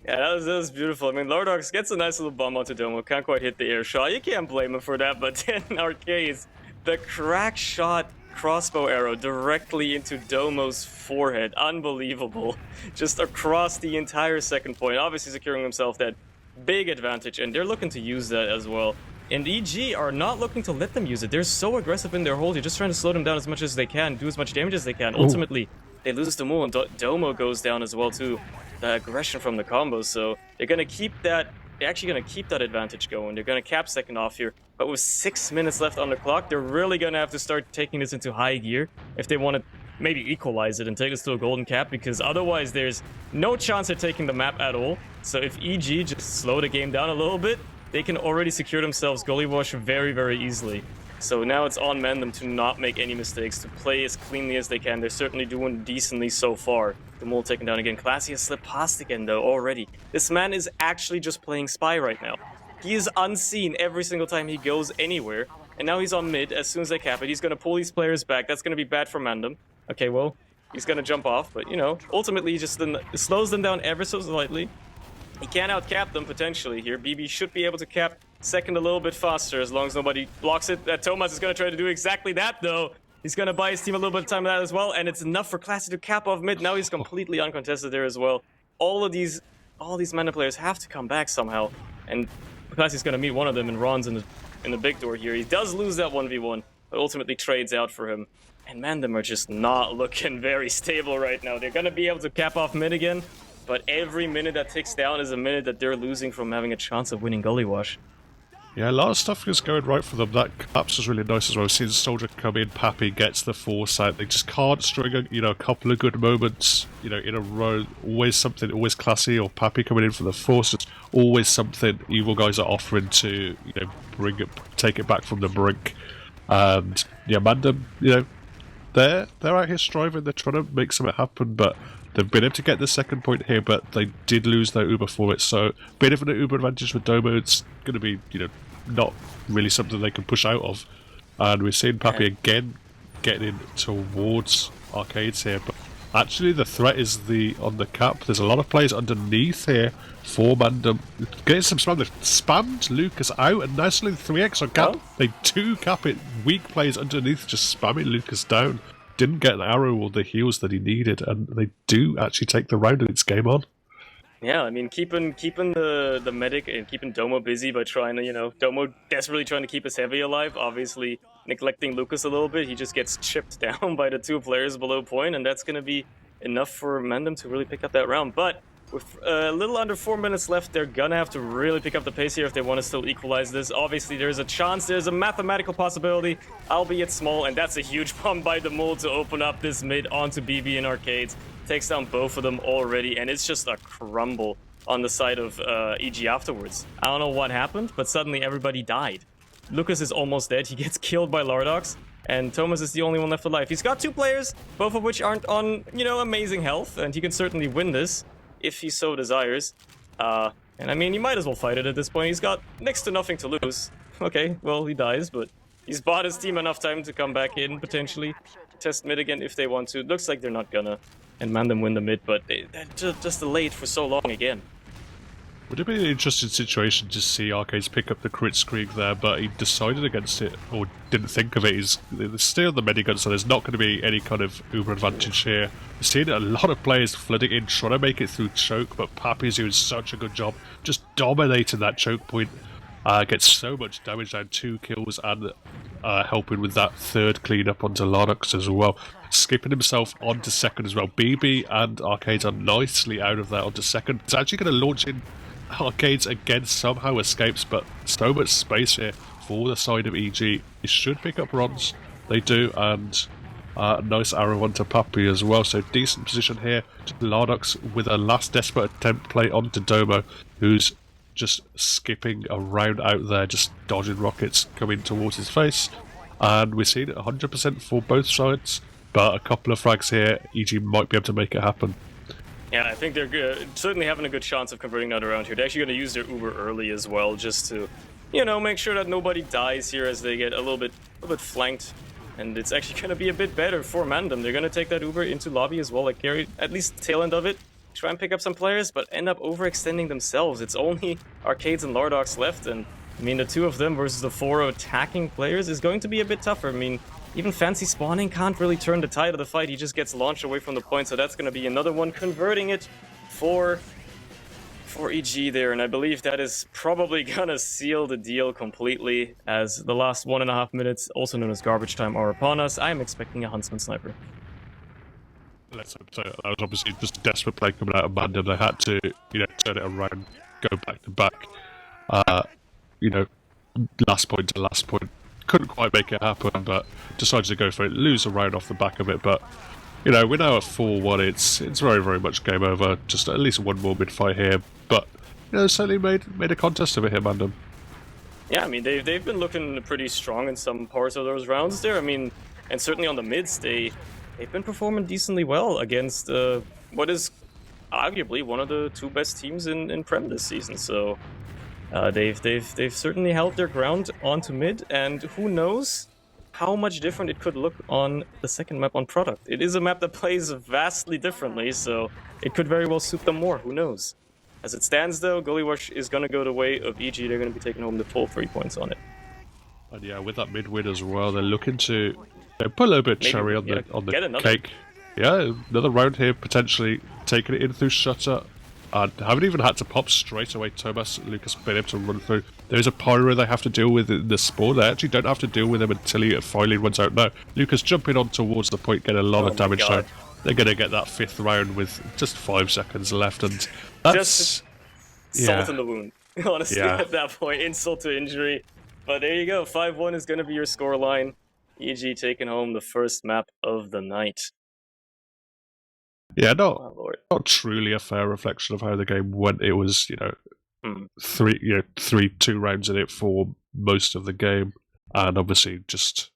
Yeah, that was beautiful. I mean, Lardox gets a nice little bomb onto Domo. Can't quite hit the air shot. You can't blame him for that, but then Arcades, the crack shot crossbow arrow directly into Domo's forehead. Unbelievable. Just across the entire second point. Obviously securing himself that big advantage, and they're looking to use that as well. And EG are not looking to let them use it. They're so aggressive in their hold. You're just trying to slow them down as much as they can, do as much damage as they can. Ultimately, they lose the move, and Domo goes down as well too. The aggression from the combo, so they're gonna keep that. They're actually gonna keep that advantage going. They're gonna cap second off here, but with 6 minutes left on the clock, they're really gonna have to start taking this into high gear if they want to maybe equalize it and take this to a golden cap, because otherwise there's no chance of taking the map at all. So if EG just slow the game down a little bit, they can already secure themselves Gullywash very, very easily. So now it's on MANDEM to not make any mistakes, to play as cleanly as they can. They're certainly doing decently so far. The mole taken down again. Classy has slipped past again though already. This man is actually just playing spy right now. He is unseen every single time he goes anywhere. And now he's on mid. As soon as they cap it, he's going to pull these players back. That's going to be bad for MANDEM. Okay, well, he's going to jump off. But, ultimately he just slows them down ever so slightly. He can outcap them potentially here. BB should be able to cap second a little bit faster as long as nobody blocks it. Thomas is going to try to do exactly that though. He's going to buy his team a little bit of time with that as well, and it's enough for Classy to cap off mid. Now he's completely uncontested there as well. All these MANDEM players have to come back somehow, and Classy's going to meet one of them, and Ron's in the big door here. He does lose that 1v1, but ultimately trades out for him. And MANDEM are just not looking very stable right now. They're going to be able to cap off mid again, but every minute that ticks down is a minute that they're losing from having a chance of winning Gullywash. Yeah, a lot of stuff is going right for them. That collapse was really nice as well. We've seen the soldier come in, Pappy gets the force out. They just can't string a couple of good moments, in a row. Always something, always Classy or Pappy coming in for the force. It's always something EvilGuys are offering to, bring it, take it back from the brink. And yeah, MANDEM, they're out here striving. They're trying to make something happen, but they've been able to get the second point here, but they did lose their Uber for it. So, bit of an Uber advantage with Domo. It's going to be, not really something they can push out of. And we're seeing Pappy again getting in towards Arcades here. But actually, the threat is on the cap. There's a lot of players underneath here for MANDEM. Getting some spam. They've spammed Lucas out, and nicely the 3x on cap. They do cap it. Weak players underneath just spamming Lucas down. Didn't get the arrow or the heals that he needed, and they do actually take the round, and it's game on. Yeah, I mean, keeping the medic and keeping Domo busy by trying to, Domo desperately trying to keep his heavy alive, obviously neglecting Lucas a little bit. He just gets chipped down by the two players below point, and that's going to be enough for MANDEM to really pick up that round. But with a little under 4 minutes left, they're going to have to really pick up the pace here if they want to still equalize this. Obviously, there's a chance, there's a mathematical possibility, albeit small, and that's a huge bomb by the mole to open up this mid onto BB and Arcades. Takes down both of them already, and it's just a crumble on the side of EG afterwards. I don't know what happened, but suddenly everybody died. Lucas is almost dead. He gets killed by Lardox, and Thomas is the only one left alive. He's got two players, both of which aren't on, amazing health, and he can certainly win this if he so desires. And I mean, he might as well fight it at this point. He's got next to nothing to lose. Okay, well, he dies, but he's bought his team enough time to come back in, potentially. test mid again if they want to. It looks like they're not gonna, and MANDEM win the mid, but they're just delayed for so long again. Would it be an interesting situation to see Arcades pick up the crit streak there, but he decided against it, or didn't think of it. He's still on the minigun, so there's not going to be any kind of uber advantage here. We're seeing a lot of players flooding in, trying to make it through choke, but Pappy's doing such a good job, just dominating that choke point. Gets so much damage down, 2 kills, and helping with that third cleanup onto Larnox as well. Skipping himself onto second as well. BB and Arcades are nicely out of there onto second. It's actually going to launch in Arcades again, somehow escapes, but so much space here for the side of EG. They should pick up runs. They do, and a nice arrow onto Pappy as well. So decent position here. Larnox with a last desperate attempt play onto Domo, who's just skipping around out there, just dodging rockets coming towards his face. And we're seeing it 100% for both sides, but a couple of frags here, EG might be able to make it happen. Yeah, I think they're good. Certainly having a good chance of converting that around here. They're actually going to use their Uber early as well, just to, you know, make sure that nobody dies here as they get a little bit flanked. And it's actually going to be a bit better for MANDEM. They're going to take that Uber into lobby as well, like carry at least the tail end of it, try and pick up some players, but end up overextending themselves. It's only Arcades and Lardox left, and I mean, the 2 of them versus the 4 attacking players is going to be a bit tougher. I mean, even Fancy Spawning can't really turn the tide of the fight. He just gets launched away from the point, so that's going to be another one converting it for EG there. And I believe that is probably going to seal the deal completely, as the last 1.5 minutes, also known as garbage time, are upon us. I am expecting a Huntsman Sniper. Let's hope so. That was obviously just a desperate play coming out of MANDEM. They had to, you know, turn it around, go back to back. You know, last point to last point. Couldn't quite make it happen, but decided to go for it. Lose a round off the back of it, but you know, we're now at 4-1. It's very, very much game over. Just at least one more mid fight here, but you know, certainly made a contest of it here, MANDEM. Yeah, I mean, they've been looking pretty strong in some parts of those rounds there. I mean, and certainly on the mids, they've been performing decently well against what is arguably one of the 2 best teams in Prem this season. So they've certainly held their ground onto mid, and who knows how much different it could look on the second map on Product. It is a map that plays vastly differently, so it could very well suit them more. Who knows? As it stands, though, Gullywash is going to go the way of EG. They're going to be taking home the full 3 points on it. And yeah, with that mid win as well, they're looking to put a little bit of cherry on the cake. Yeah, another round here, potentially taking it in through Shutter. And haven't even had to pop straight away. Thomas, Lucas been able to run through. There's a Pyro they have to deal with in the spawn. They actually don't have to deal with him until he finally runs out. No, Lucas jumping on towards the point, getting a lot of damage down. They're going to get that 5th round with just 5 seconds left, and that's just salt in the wound. Honestly, at that point, insult to injury. But there you go. 5-1 is going to be your scoreline. EG taking home the first map of the night. Yeah, not truly a fair reflection of how the game went. It was, you know, 2 rounds in it for most of the game, and obviously just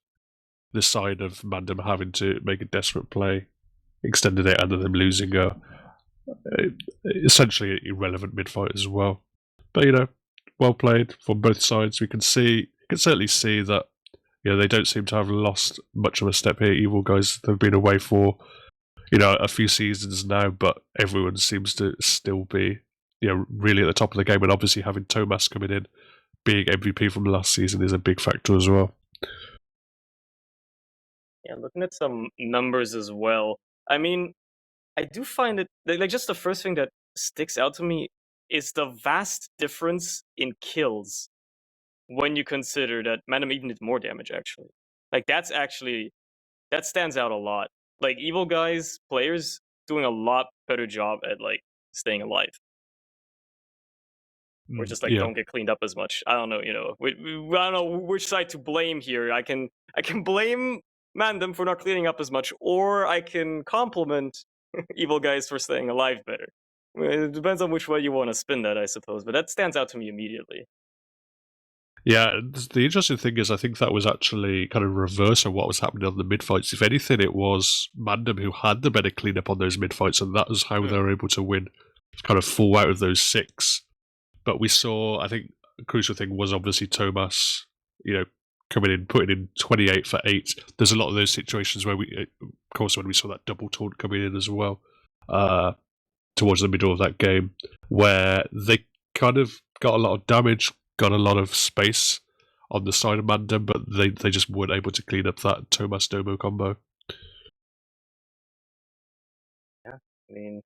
the side of MANDEM having to make a desperate play, extended it, and then them losing essentially an irrelevant mid fight as well. But you know, well played from both sides. We can certainly see that, you know, they don't seem to have lost much of a step here. EvilGuys, they've been away for, you know, a few seasons now, but everyone seems to still be, you know, really at the top of the game. And obviously having Thomas coming in, being MVP from last season, is a big factor as well. Yeah, looking at some numbers as well. I mean, I do find it, like, just the first thing that sticks out to me is the vast difference in kills when you consider that MANDEM even did more damage, actually. Like, that stands out a lot. Like, EvilGuys players doing a lot better job at, like, staying alive. Or just, like, don't get cleaned up as much. I don't know, you know. I don't know which side to blame here. I can blame MANDEM for not cleaning up as much, or I can compliment EvilGuys for staying alive better. It depends on which way you want to spin that, I suppose. But that stands out to me immediately. Yeah, the interesting thing is I think that was actually kind of reverse of what was happening on the mid-fights. If anything, it was MANDEM who had the better cleanup on those mid-fights, and that was how they were able to win kind of 4 out of those 6. But we saw, I think, a crucial thing was obviously Thomas, you know, coming in, putting in 28 for 8. There's a lot of those situations where of course, when we saw that double taunt coming in as well, towards the middle of that game, where they kind of got a lot of damage, got a lot of space on the side of MANDEM, but they just weren't able to clean up that Thomas Domo combo. Yeah, I mean,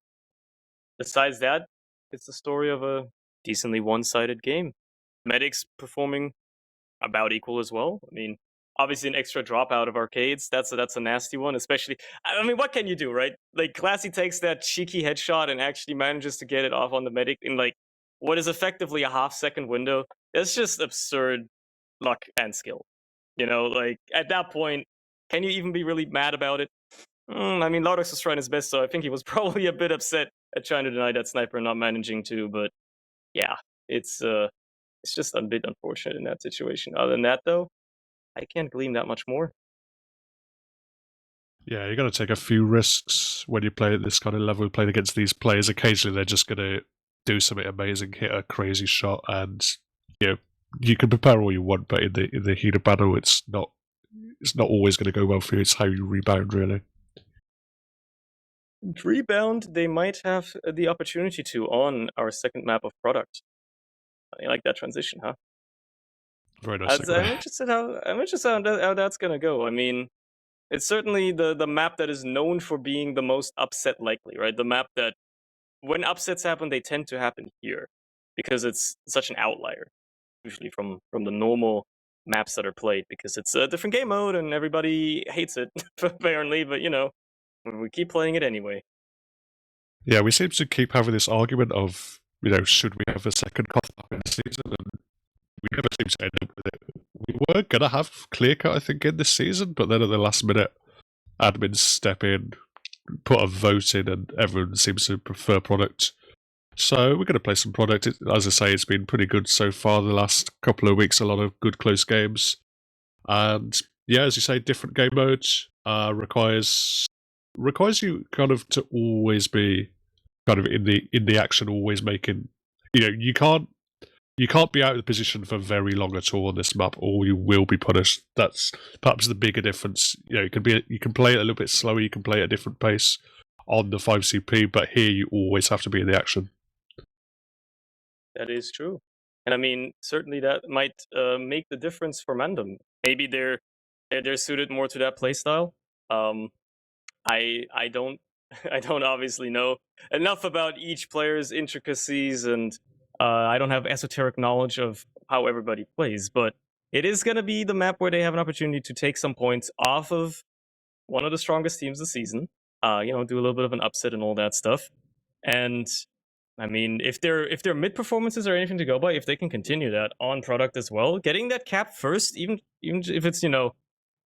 besides that, it's the story of a decently one-sided game. Medics performing about equal as well. I mean, obviously an extra drop out of arcades. That's a nasty one, especially. I mean, what can you do, right? Like, Classy takes that cheeky headshot and actually manages to get it off on the medic in like what is effectively a half-second window. That's just absurd luck and skill. You know, like at that point, can you even be really mad about it? I mean, Laudex was trying his best, so I think he was probably a bit upset at trying to deny that sniper and not managing to. But yeah, it's just a bit unfortunate in that situation. Other than that, though, I can't glean that much more. Yeah, you got to take a few risks when you play at this kind of level, playing against these players. Occasionally, they're just going to do something amazing, hit a crazy shot, and you can prepare all you want, but in the heat of battle, it's not always going to go well for you. It's how you rebound, really. Rebound, they might have the opportunity to on our second map of product. I like that transition, huh? Very nice. I'm interested how that's gonna go. I mean, it's certainly the map that is known for being the most upset likely, right? The map that when upsets happen, they tend to happen here because it's such an outlier, usually from the normal maps that are played, because it's a different game mode and everybody hates it apparently. But we keep playing it anyway. Yeah, we seem to keep having this argument of should we have a second cough up in the season, and we never seem to end up with it. We were gonna have clear cut, I think, in this season, but then at the last minute, admins step in, put a vote in, and everyone seems to prefer product. So we're going to play some product. As I say, it's been pretty good so far the last couple of weeks. A lot of good close games, and yeah, as you say, different game modes requires you kind of to always be kind of in the action, always making. You can't be out of the position for very long at all on this map, or you will be punished. That's perhaps the bigger difference. You can play it a little bit slower, you can play at a different pace on the 5CP, but here you always have to be in the action. That is true, and I mean certainly that might make the difference for MANDEM. Maybe they're suited more to that playstyle. I don't I don't obviously know enough about each player's intricacies, and I don't have esoteric knowledge of how everybody plays, but it is going to be the map where they have an opportunity to take some points off of one of the strongest teams this season. Do a little bit of an upset and all that stuff. And I mean, if their mid performances are anything to go by, if they can continue that on product as well, getting that cap first, even if it's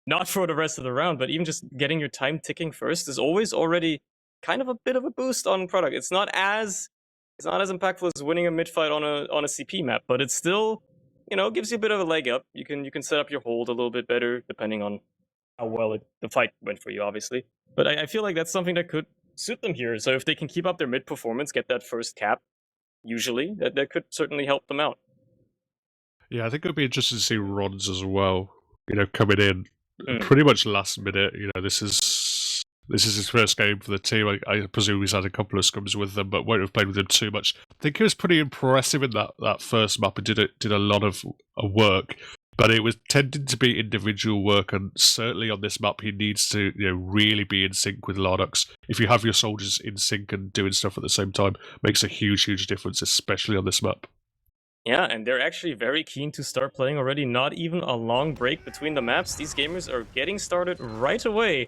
not for the rest of the round, but even just getting your time ticking first is always already kind of a bit of a boost on product. It's not as impactful as winning a mid fight on a CP map, but it's still gives you a bit of a leg up. You can set up your hold a little bit better depending on how well the fight went for you, obviously. But I feel like that's something that could suit them here. So if they can keep up their mid performance, get that first cap, usually that could certainly help them out. Yeah, I think it would be interesting to see Rons as well. Coming in pretty much last minute. This is his first game for the team. I presume he's had a couple of scrims with them, but won't have played with them too much. I think he was pretty impressive in that first map and did a lot of work. But it was tending to be individual work, and certainly on this map, he needs to really be in sync with Lardox. If you have your soldiers in sync and doing stuff at the same time, makes a huge difference, especially on this map. Yeah, and they're actually very keen to start playing already. Not even a long break between the maps. These gamers are getting started right away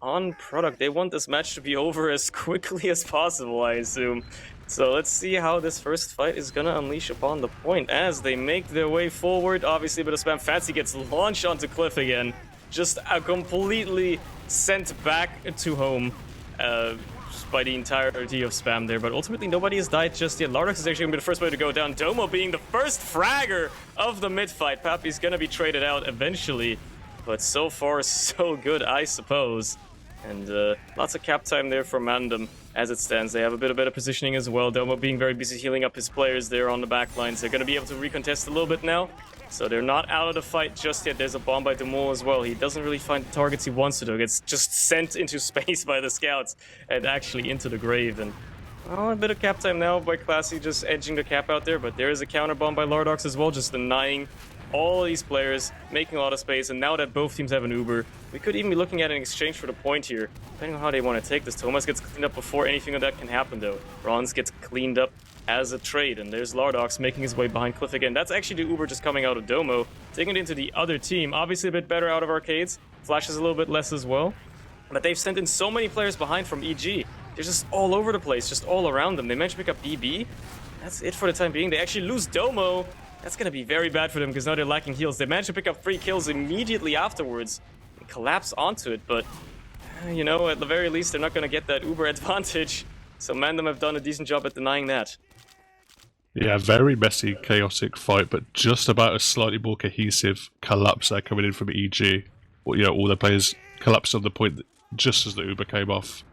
on product. They want this match to be over as quickly as possible, I assume. So let's see how this first fight is gonna unleash upon the point as they make their way forward. Obviously, a bit of spam. Fancy gets launched onto Cliff again. Just completely sent back to home by the entirety of spam there. But ultimately, nobody has died just yet. Lardox is actually gonna be the first player to go down. Domo being the first fragger of the mid-fight. Pappy's gonna be traded out eventually. But so far, so good, I suppose. And lots of cap time there for MANDEM as it stands. They have a bit of better positioning as well. Domo being very busy healing up his players there on the back lines. They're going to be able to recontest a little bit now. So they're not out of the fight just yet. There's a bomb by Dumont as well. He doesn't really find the targets he wants to do. Gets just sent into space by the scouts and actually into the grave. And well, a bit of cap time now by Classy, just edging the cap out there. But there is a counter bomb by Lardox as well, just denying all of these players, making a lot of space. And now that both teams have an Uber, we could even be looking at an exchange for the point here, depending on how they want to take this. Thomas gets cleaned up before anything of that can happen, though. Ron's gets cleaned up as a trade, and there's Lardox making his way behind Cliff again. That's actually the Uber just coming out of Domo, taking it into the other team. Obviously a bit better out of Arcades. Flash is a little bit less as well. But they've sent in so many players behind from EG. They're just all over the place, just all around them. They managed to pick up BB. That's it for the time being. They actually lose Domo. That's going to be very bad for them because now they're lacking heals. They managed to pick up 3 kills immediately afterwards and collapse onto it. But, you know, at the very least, they're not going to get that Uber advantage. So MANDEM have done a decent job at denying that. Yeah, very messy, chaotic fight, but just about a slightly more cohesive collapse there coming in from EG. Well, you know, all the players collapsed on the point just as the Uber came off.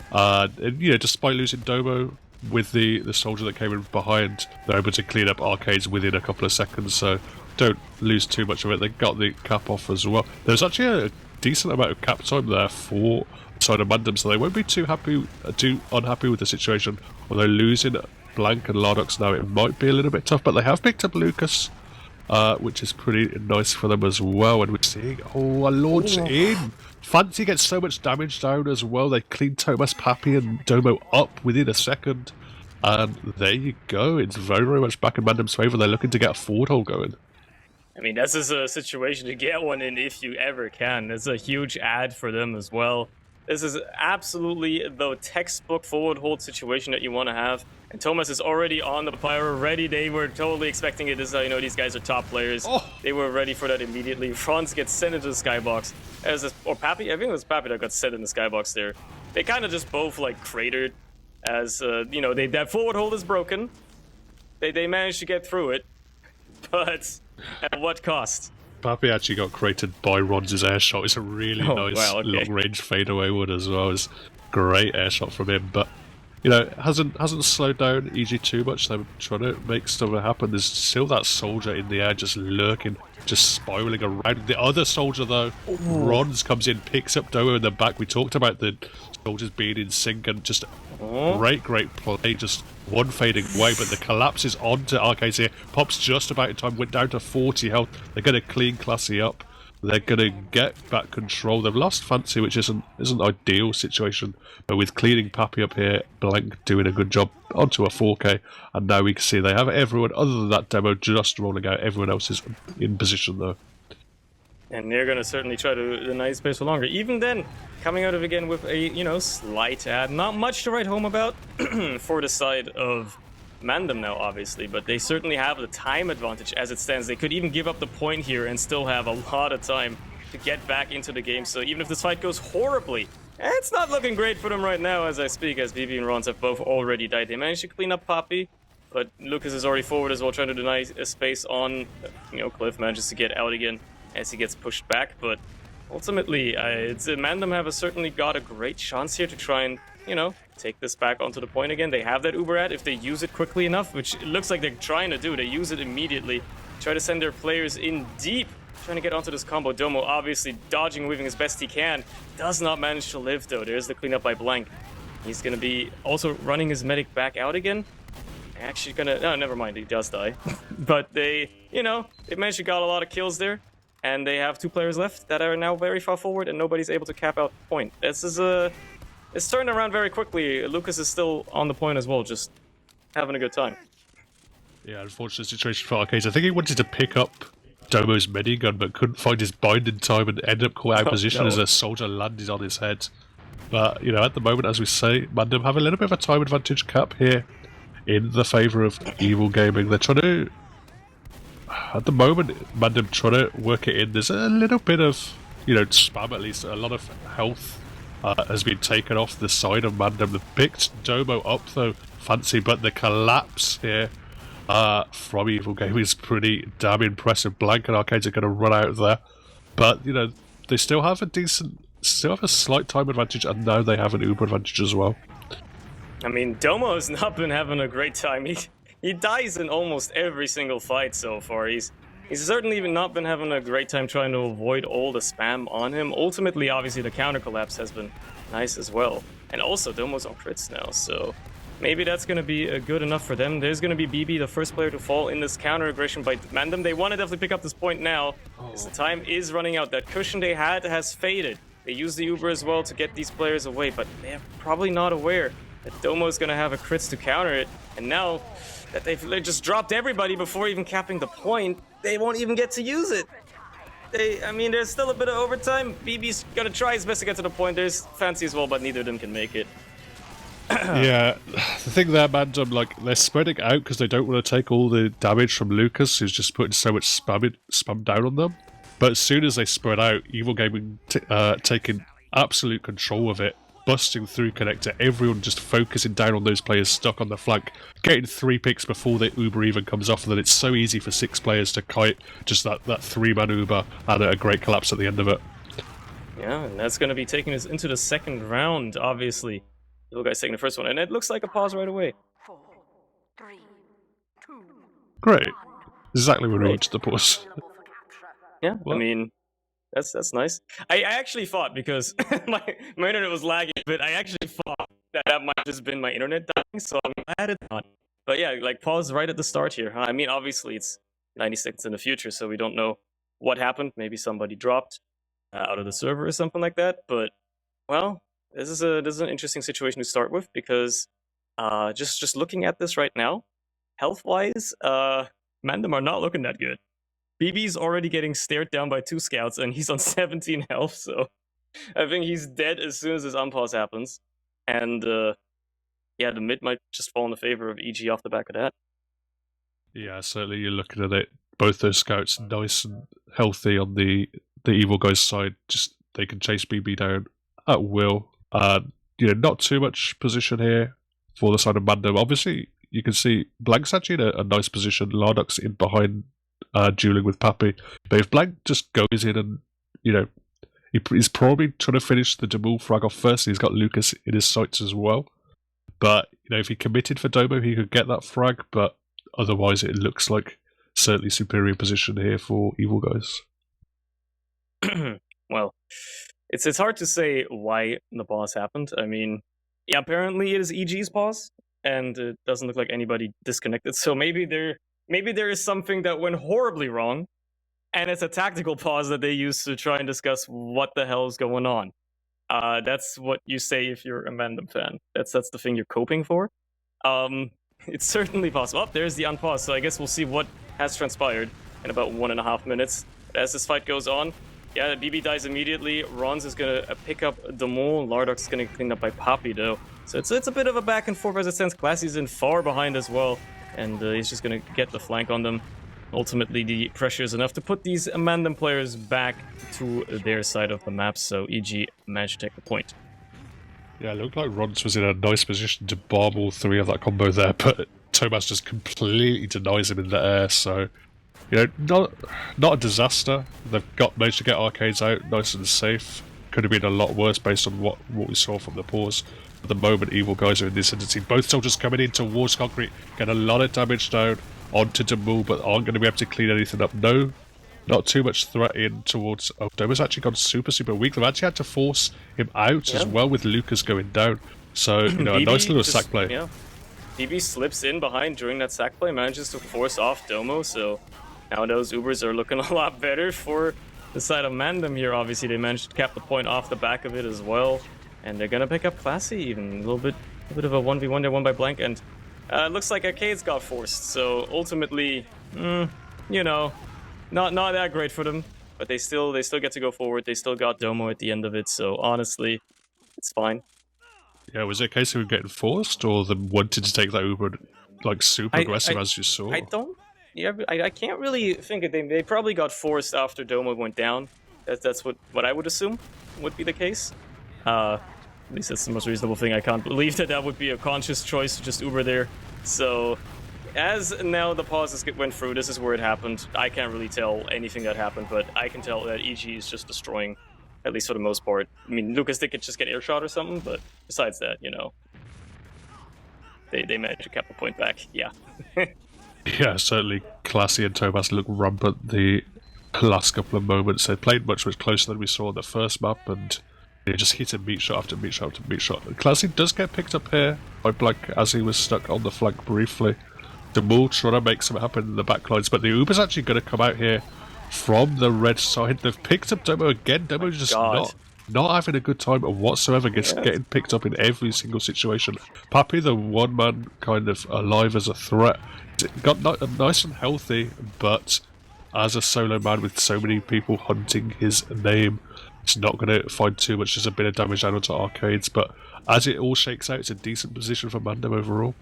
And, you know, despite losing Domo with the soldier that came in behind, they're able to clean up Arcades within a couple of seconds, so don't lose too much of it. They got the cap off as well. There's actually a decent amount of cap time there for the side of MANDEM, so they won't be too unhappy with the situation. Although losing Blank and Lardox now, it might be a little bit tough, but they have picked up Lucas, which is pretty nice for them as well. And we're seeing, a launch in. Fancy gets so much damage down as well. They clean Thomas, Pappy, and Domo up within a second. And there you go. It's very, very much back in MANDEM's favour. They're looking to get a forward hole going. I mean, this is a situation to get one in if you ever can. It's a huge ad for them as well. This is absolutely the textbook forward hold situation that you want to have. And Thomas is already on the pyro, ready. They were totally expecting it. This is how you know these guys are top players. They were ready for that immediately. Franz gets sent into the skybox. Or Pappy? I think it was Pappy that got sent in the skybox there. They kind of just both, like, cratered as, you know, that forward hold is broken. They managed to get through it. But at what cost? Pappy actually got created by Ron's air shot. It's a really nice long-range fadeaway one as well. It's great air shot from him, but you know, hasn't slowed down EG too much. They're trying to make stuff happen. There's still that soldier in the air just lurking, just spiraling around. The other soldier though, Ron's comes in, picks up Domo in the back. We talked about the soldiers being in sync and just great play, just one fading away, but the collapse is onto Arcades here. Pop's just about in time, went down to 40 health. They're going to clean Classy up. They're going to get back control. They've lost Fancy, which isn't an ideal situation, but with cleaning Pappy up here, Blank doing a good job onto a 4K, and now we can see they have everyone other than that Demo just rolling out. Everyone else is in position though. And they're going to certainly try to deny space for longer. Even then, coming out of again with a, you know, slight ad. Not much to write home about for the side of MANDEM now, obviously. But they certainly have the time advantage as it stands. They could even give up the point here and still have a lot of time to get back into the game. So even if this fight goes horribly, it's not looking great for them right now as I speak, as BB and Rons have both already died. They managed to clean up Poppy, but Lucas is already forward as well, trying to deny a space on, you know, Cliff manages to get out again as he gets pushed back, but ultimately, MANDEM have certainly got a great chance here to try and, you know, take this back onto the point again. They have that Uber ad if they use it quickly enough, which it looks like they're trying to do. They use it immediately, try to send their players in deep, trying to get onto this combo. Domo obviously dodging, weaving as best he can, does not manage to live though. There's the cleanup by Blank. He's going to be also running his medic back out again. Actually gonna, no, never mind, he does die. But they, you know, they managed to got a lot of kills there. And they have 2 players left that are now very far forward, and nobody's able to cap out the point. This is it's turned around very quickly. Lucas is still on the point as well, just having a good time. Yeah, unfortunate situation for Arcades. I think he wanted to pick up Domo's minigun, but couldn't find his bind in time and ended up caught out of position as a soldier landed on his head. But, you know, at the moment, as we say, MANDEM have a little bit of a time advantage cap here in the favour of Evil Gaming. They're trying to... At the moment, MANDEM trying to work it in. There's a little bit of, you know, spam at least. A lot of health has been taken off the side of MANDEM. They've picked Domo up though, Fancy, but the collapse here from Evil Gaming is pretty damn impressive. Blank and Arcades are going to run out there, but you know they still have a slight time advantage, and now they have an Uber advantage as well. I mean, Domo has not been having a great time. He dies in almost every single fight so far. He's He's certainly not been having a great time trying to avoid all the spam on him. Ultimately, obviously, the counter collapse has been nice as well. And also, Domo's on crits now, so maybe that's going to be good enough for them. There's going to be BB, the first player to fall in this counter aggression by MANDEM. They want to definitely pick up this point now, because the time is running out. That cushion they had has faded. They use the Uber as well to get these players away, but they're probably not aware that Domo is going to have a crits to counter it. And now that they've just dropped everybody before even capping the point, they won't even get to use it. I mean, there's still a bit of overtime. BB's gonna try his best to get to the point. There's Fancy as well, but neither of them can make it. Yeah, the thing there, MANDEM, like, they're spreading out because they don't want to take all the damage from Lucas, who's just putting so much spam down on them. But as soon as they spread out, Evil Gaming taking absolute control of it, busting through connector, everyone just focusing down on those players stuck on the flank, getting 3 picks before the Uber even comes off, and then it's so easy for 6 players to kite just that 3-man Uber and a great collapse at the end of it. Yeah, and that's going to be taking us into the second round, obviously. EvilGuys taking the first one, and it looks like a pause right away. 4, 3, 2. Great. Exactly what we wanted the pause. Yeah, What? I mean, that's nice. I actually thought, because my internet was lagging a bit, I actually thought that might have just been my internet dying, so I'm glad it's not. But yeah, like, pause right at the start here. I mean, obviously it's 90 seconds in the future, so we don't know what happened. Maybe somebody dropped out of the server or something like that. But, well, this is an interesting situation to start with, because just looking at this right now, health-wise, MANDEM are not looking that good. BB's already getting stared down by 2 scouts, and he's on 17 health, so I think he's dead as soon as this unpause happens. And, yeah, the mid might just fall in the favor of EG off the back of that. Yeah, certainly you're looking at it. Both those scouts nice and healthy on the EvilGuys side. Just they can chase BB down at will. Not too much position here for the side of MANDEM. Obviously, you can see Blank's actually in a nice position. Larduk's in behind, dueling with Pappy. But if Blank just goes in and, he's probably trying to finish the Demul frag off first. He's got Lucas in his sights as well. But, if he committed for Domo, he could get that frag. But otherwise, it looks like certainly superior position here for EvilGuys. Well, it's hard to say why the pause happened. I mean, yeah, apparently it is EG's pause, and it doesn't look like anybody disconnected. So maybe there is something that went horribly wrong, and it's a tactical pause that they use to try and discuss what the hell is going on. That's what you say if you're a MANDEM fan. That's the thing you're coping for. It's certainly possible. Oh, there's the unpause, so I guess we'll see what has transpired in about 1.5 minutes. But as this fight goes on, yeah, BB dies immediately. Rons is gonna pick up Demol. Larduk's gonna get cleaned up by Poppy, though. So it's a bit of a back and forth as it stands. Classy's in far behind as well, and he's just gonna get the flank on them. Ultimately, the pressure is enough to put these MANDEM players back to their side of the map, so EG managed to take the point. Yeah, it looked like Rons was in a nice position to bomb all 3 of that combo there, but Thomas just completely denies him in the air, so, not a disaster. They've managed to get arcades out nice and safe. Could have been a lot worse based on what we saw from the pause. At the moment, EvilGuys are in this entity. Both soldiers coming in towards Concrete, get a lot of damage down onto Demul, but aren't going to be able to clean anything up. No, not too much threat in towards... Oh, Doma's actually gone super weak. They've actually had to force him out as well with Lucas going down. So, a nice little sack play. Yeah. BB slips in behind during that sack play, manages to force off Domo, so now those Ubers are looking a lot better for the side of MANDEM here. Obviously, they managed to cap the point off the back of it as well, and they're gonna pick up Classy even. A little bit of a 1v1 there, won by Blank, and looks like Arcades got forced, so ultimately, not that great for them, but they still get to go forward. They still got Domo at the end of it, so honestly, it's fine. Yeah, was it a case of him getting forced, or them wanting to take that Uber, like, super aggressive as you saw? I can't really think of them. They probably got forced after Domo went down. That's what I would assume would be the case. At least that's the most reasonable thing. I can't believe that would be a conscious choice to just Uber there. So, as now the pauses went through, this is where it happened. I can't really tell anything that happened, but I can tell that EG is just destroying, at least for the most part. I mean, Lucas did just get airshot or something, but besides that, they managed to cap the point back. Yeah. Yeah, certainly Classy and Thomas look rampant the last couple of moments. They played much closer than we saw in the first map, and they just hit a meat shot after meat shot after meat shot. Classy does get picked up here by Blank as he was stuck on the flank briefly. Demul trying to make something happen in the backlines, but the Uber's actually going to come out here from the red side. They've picked up Domo again. Domo just not having a good time whatsoever, getting picked up in every single situation. Pappy, the one man kind of alive as a threat, got nice and healthy, but as a solo man with so many people hunting his name, it's not going to find too much. There's a bit of damage down onto arcades, but as it all shakes out, it's a decent position for MANDEM overall.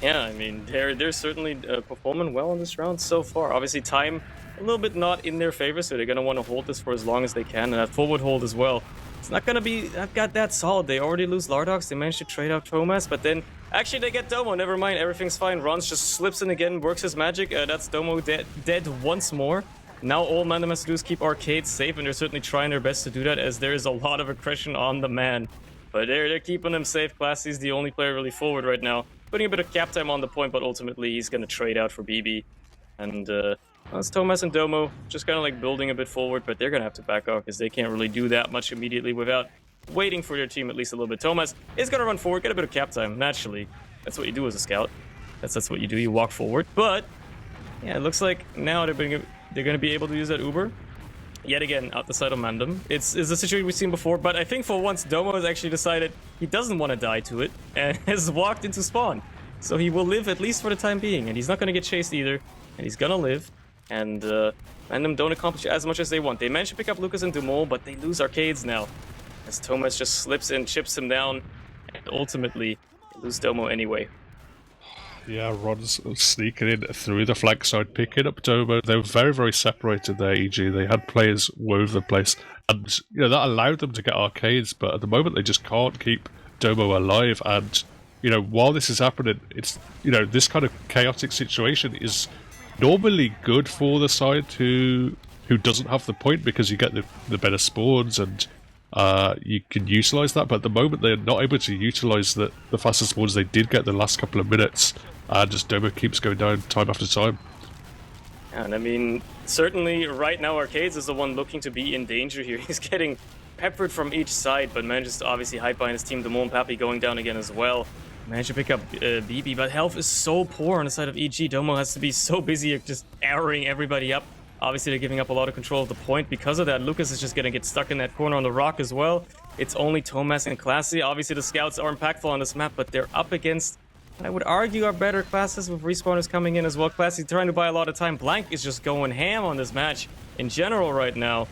Yeah, I mean, they're certainly performing well in this round so far. Obviously, time a little bit not in their favor, so they're going to want to hold this for as long as they can, and that forward hold as well. It's not going to be that solid. They already lose Lardox, they managed to trade out Thomas, but then actually they get Domo, never mind, everything's fine. Rons just slips in again, works his magic, that's Domo dead once more. Now all MANDEM has to do is keep arcades safe, and they're certainly trying their best to do that, as there is a lot of aggression on the man. But they're keeping him safe. Classy's the only player really forward right now, putting a bit of cap time on the point, but ultimately he's going to trade out for BB. And it's Thomas and Domo just kind of like building a bit forward, but they're going to have to back off because they can't really do that much immediately without waiting for their team at least a little bit. Thomas is going to run forward, get a bit of cap time, naturally. That's what you do as a scout. That's what you do, you walk forward. But yeah, it looks like now they're going to be able to use that Uber. Yet again, out the side of MANDEM. It's a situation we've seen before, but I think for once, Domo has actually decided he doesn't want to die to it, and has walked into spawn. So he will live, at least for the time being, and he's not going to get chased either, and he's going to live. And MANDEM don't accomplish as much as they want. They managed to pick up Lucas and Demul, but they lose arcades now, as Thomas just slips in, chips him down, and ultimately, they lose Domo anyway. Yeah, Ron's sneaking in through the flank side, picking up Domo. They were very, very separated there, EG. They had players all over the place, and that allowed them to get arcades, but at the moment they just can't keep Domo alive. And while this is happening, it's this kind of chaotic situation is normally good for the side who doesn't have the point, because you get the better spawns and you can utilize that. But at the moment they're not able to utilize the faster spawns they did get the last couple of minutes, and just Domo keeps going down time after time. And I mean, certainly right now Arcades is the one looking to be in danger here. He's getting peppered from each side, but manages to obviously hide behind his team. Demul and Pappy going down again as well. Managed to pick up BB, but health is so poor on the side of EG. Domo has to be so busy just arrowing everybody up. Obviously, they're giving up a lot of control of the point. Because of that, Lucas is just going to get stuck in that corner on the rock as well. It's only Thomas and Classy. Obviously, the scouts are impactful on this map, but they're up against, I would argue, are better classes with respawners coming in as well. Classy trying to buy a lot of time. Blank is just going ham on this match in general right now.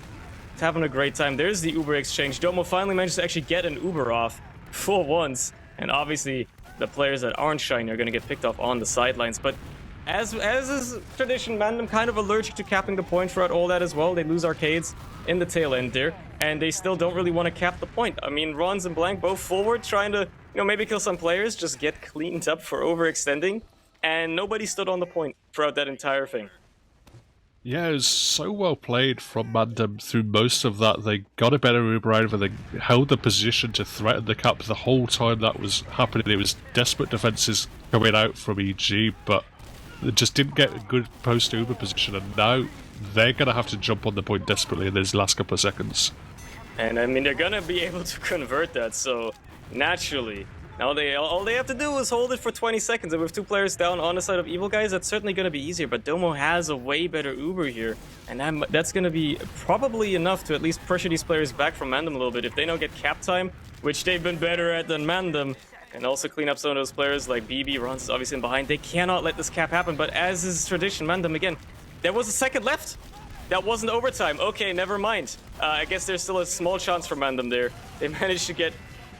He's having a great time. There's the Uber exchange. Domo finally managed to actually get an Uber off for once. And obviously, the players that aren't shiny are going to get picked off on the sidelines. But as is tradition, MANDEM kind of allergic to capping the point throughout all that as well. They lose arcades in the tail end there, and they still don't really want to cap the point. I mean, Rons and Blank both forward, trying to, maybe kill some players, just get cleaned up for overextending, and nobody stood on the point throughout that entire thing. Yeah, it was so well played from MANDEM through most of that. They got a better Uber out of it. They held the position to threaten the cap the whole time that was happening. It was desperate defenses coming out from EG, but they just didn't get a good post-Uber position, and now they're going to have to jump on the point desperately in these last couple of seconds. And I mean, they're going to be able to convert that, so naturally, now all they have to do is hold it for 20 seconds, and with two players down on the side of EvilGuys, that's certainly going to be easier, but Domo has a way better Uber here, and that's going to be probably enough to at least pressure these players back from MANDEM a little bit. If they don't get cap time, which they've been better at than MANDEM, and also clean up some of those players like BB, Rons is obviously in behind. They cannot let this cap happen, but as is tradition, MANDEM again. There was a second left. That wasn't overtime. Okay, never mind. I guess there's still a small chance for MANDEM there. They managed to get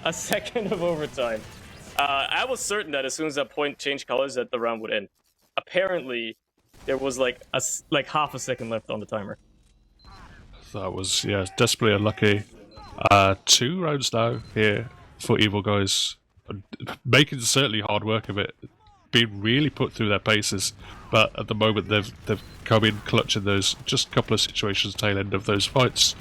a second of overtime. I was certain that as soon as that point changed colors that the round would end. Apparently, there was like half a second left on the timer. That was, yeah, desperately unlucky. 2 rounds now here for EvilGuys. Making certainly hard work of it, being really put through their paces, but at the moment they've come in clutch in those just a couple of situations tail end of those fights.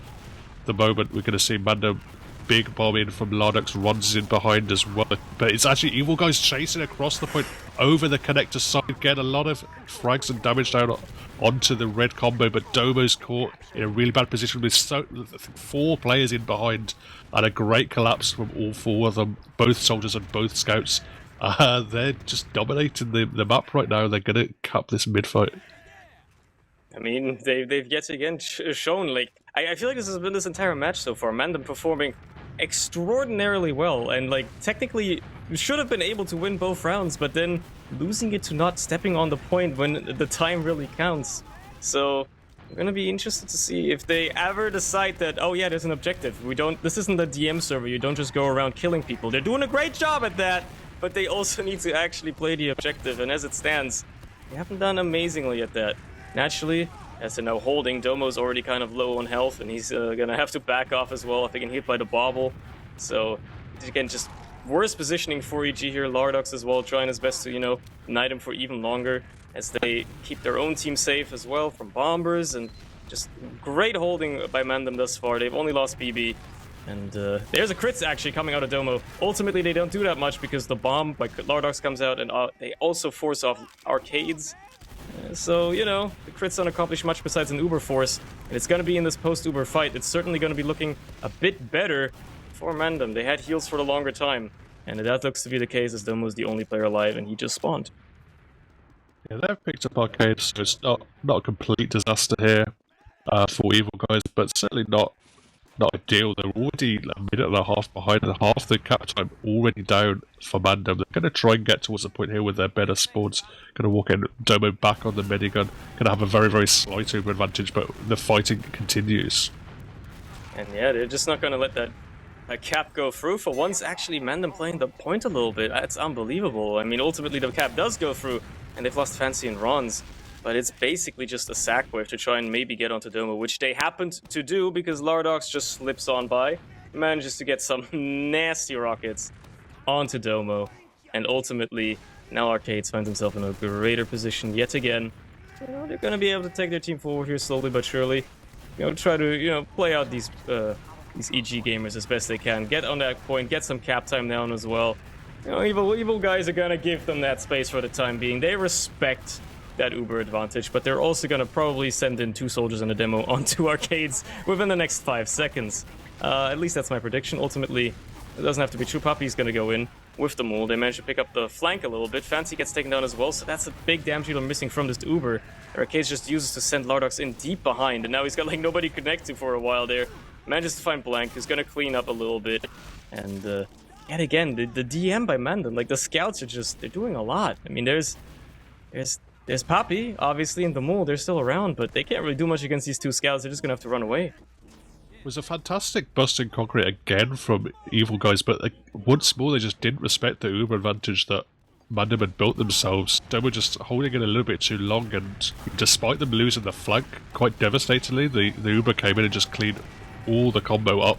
At the moment we're going to see MANDEM big bomb in from Lardox, runs in behind as well, but it's actually EvilGuys chasing across the point. over the connector side, get a lot of frags and damage down onto the red combo, but Domo's caught in a really bad position with 4 players in behind, and a great collapse from all 4 of them, both soldiers and both scouts. They're just dominating the map right now. They're going to cap this mid-fight. I mean, they've yet again shown, like, I feel like this has been this entire match so far. MANDEM performing extraordinarily well, and, like, technically should have been able to win both rounds, but then losing it to not stepping on the point when the time really counts. So, I'm gonna be interested to see if they ever decide that, oh yeah, there's an objective. This isn't the DM server, you don't just go around killing people. They're doing a great job at that, but they also need to actually play the objective, and as it stands, they haven't done amazingly at that. Naturally, as to now holding, Domo's already kind of low on health, and he's gonna have to back off as well if they get hit by the bobble. So, again, just worse positioning for EG here. Lardox as well, trying his best to, you know, knight him for even longer, as they keep their own team safe as well from bombers, and just great holding by MANDEM thus far. They've only lost BB, and there's a crit actually coming out of Domo. Ultimately, they don't do that much because the bomb by Lardox comes out, and they also force off arcades. So, you know, the crits don't accomplish much besides an Uber force, and it's going to be in this post-Uber fight. It's certainly going to be looking a bit better for MANDEM. They had heals for the longer time, and that looks to be the case as Domo is the only player alive, and he just spawned. Yeah, they've picked up arcades, so it's not a complete disaster here for EvilGuys, but certainly not ideal. They're already a minute and a half behind, and half the cap time already down for MANDEM. They're going to try and get towards the point here with their better spawns. Going to walk in, Domo back on the minigun. Going to have a very, very slight Uber advantage, but the fighting continues. And yeah, they're just not going to let that cap go through. For once, actually, MANDEM playing the point a little bit. That's unbelievable. I mean, ultimately, the cap does go through, and they've lost Fancy and Rons. But it's basically just a sack wave to try and maybe get onto Domo, which they happened to do because Lardox just slips on by, manages to get some nasty rockets onto Domo, and ultimately, now Arcades finds himself in a greater position yet again. You know, they're going to be able to take their team forward here slowly but surely. You know, try to, you know, play out these EG gamers as best they can. Get on that point, get some cap time down as well. You know, EvilGuys are going to give them that space for the time being. They respect that Uber advantage, but they're also going to probably send in 2 soldiers in a demo onto arcades within the next 5 seconds. At least that's my prediction. Ultimately, it doesn't have to be true. Puppy's going to go in with the mole. They managed to pick up the flank a little bit. Fancy gets taken down as well, so that's a big damage dealer missing from this Uber. Arcades just uses to send Lardox in deep behind, and now he's got like nobody to connect to for a while there. Manages to find Blank, who's going to clean up a little bit, and yet again, the DM by MANDEM, like the scouts are just, they're doing a lot. I mean, there's Poppy, obviously, and the mole. They're still around, but they can't really do much against these 2 scouts. They're just gonna have to run away. It was a fantastic busting concrete again from EvilGuys, but like, once more they just didn't respect the Uber advantage that MANDEM had built themselves. They were just holding it a little bit too long, and despite them losing the flank quite devastatingly, the Uber came in and just cleaned all the combo up.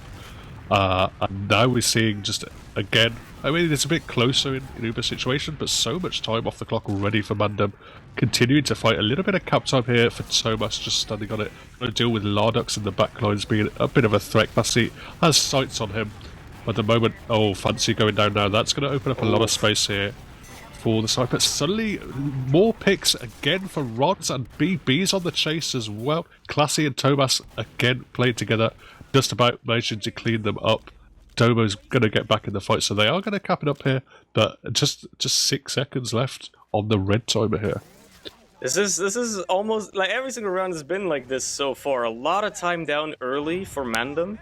And now we're seeing just, again, I mean, it's a bit closer in Uber's situation, but so much time off the clock already for MANDEM. Continuing to fight. A little bit of cap time here for Thomas, just standing on it. Going to deal with Lardox in the backlines being a bit of a threat. Fancy has sights on him. But the moment, oh, Fancy going down now, that's going to open up a lot of space here for the side. But suddenly, more picks again for Rods, and BB's on the chase as well. Classy and Thomas again playing together, just about managing to clean them up. Domo's going to get back in the fight, so they are going to cap it up here, but just 6 seconds left on the red timer here. This is almost like every single round has been like this so far. A lot of time down early for MANDEM,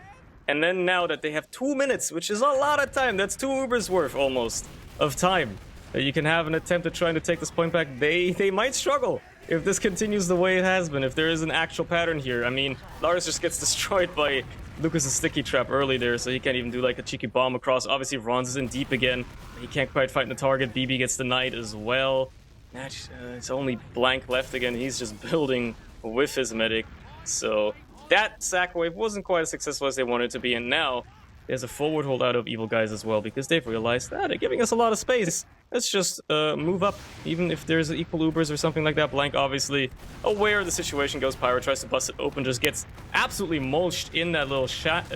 and then now that they have 2 minutes, which is a lot of time, that's 2 Ubers worth almost of time that you can have an attempt at trying to take this point back. They might struggle if this continues the way it has been, if there is an actual pattern here. I mean, Lars just gets destroyed by Lucas's sticky trap early there, so he can't even do like a cheeky bomb across. Obviously, Rons is in deep again. He can't quite fight the target. BB gets the knight as well. It's only Blank left again. He's just building with his medic. So that sack wave wasn't quite as successful as they wanted it to be, and now there's a forward hold out of EvilGuys as well, because they've realized that they're giving us a lot of space. Let's just move up, even if there's equal Ubers or something like that. Blank, obviously, aware of the situation, goes Pyro, tries to bust it open, just gets absolutely mulched in that little shack,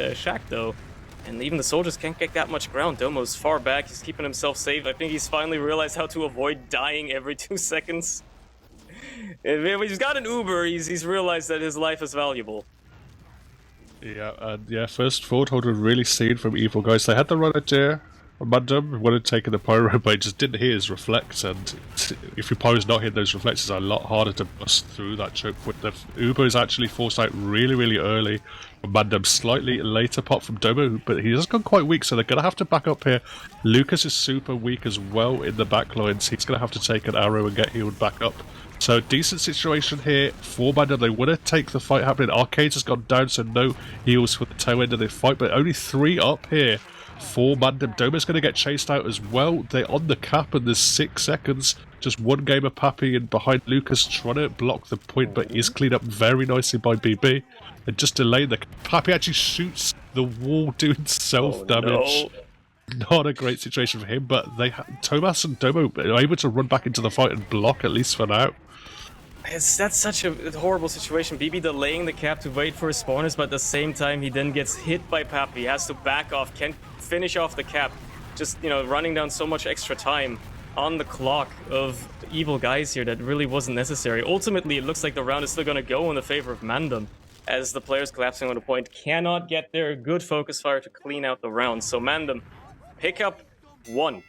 though. And even the soldiers can't get that much ground. Domo's far back, he's keeping himself safe. I think he's finally realized how to avoid dying every 2 seconds. If he's got an Uber, he's realized that his life is valuable. Yeah, and yeah, first forward holder really seen from EvilGuys. They had the right idea. MANDEM would have taken the pyro, but he just didn't hear his reflects, and if your pyro's not hitting those reflects, it's a lot harder to bust through that choke point. The Uber is actually forced out really, really early. MANDEM slightly later pop from Domo, but he has gone quite weak, so they're going to have to back up here. Lucas is super weak as well in the back lines. He's going to have to take an arrow and get healed back up. So decent situation here for MANDEM. They want to take the fight happening. Arcades has gone down, so no heals for the tail end of the fight, but only 3 up here for MANDEM. Domo's going to get chased out as well. They're on the cap and there's 6 seconds. Just one game of Pappy and behind Lucas trying to block the point, but is cleaned up very nicely by BB. And just delaying the... Pappy actually shoots the wall doing self-damage. No. Not a great situation for him, but Thomas and Domo are able to run back into the fight and block, at least for now. That's such a horrible situation. BB delaying the cap to wait for his spawners, but at the same time he then gets hit by Pappy. He has to back off, can't finish off the cap. Just, you know, running down so much extra time on the clock of EvilGuys here that really wasn't necessary. Ultimately, it looks like the round is still going to go in the favor of MANDEM, as the players collapsing on the point cannot get their good focus fire to clean out the round. So MANDEM pick up 1,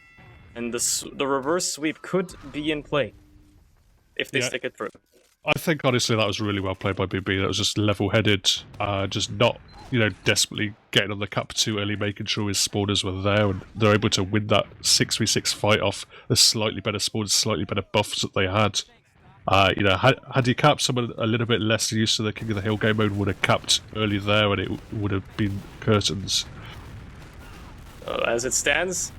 and the reverse sweep could be in play if they stick it through. I think honestly that was really well played by BB. That was just level-headed, just not, you know, desperately getting on the cap too early, making sure his spawners were there, and they're able to win that 6v6 fight off the slightly better spawners, slightly better buffs that they had. You know, had he capped someone a little bit less used to the King of the Hill game mode, would have capped early there, and it would have been curtains. As it stands,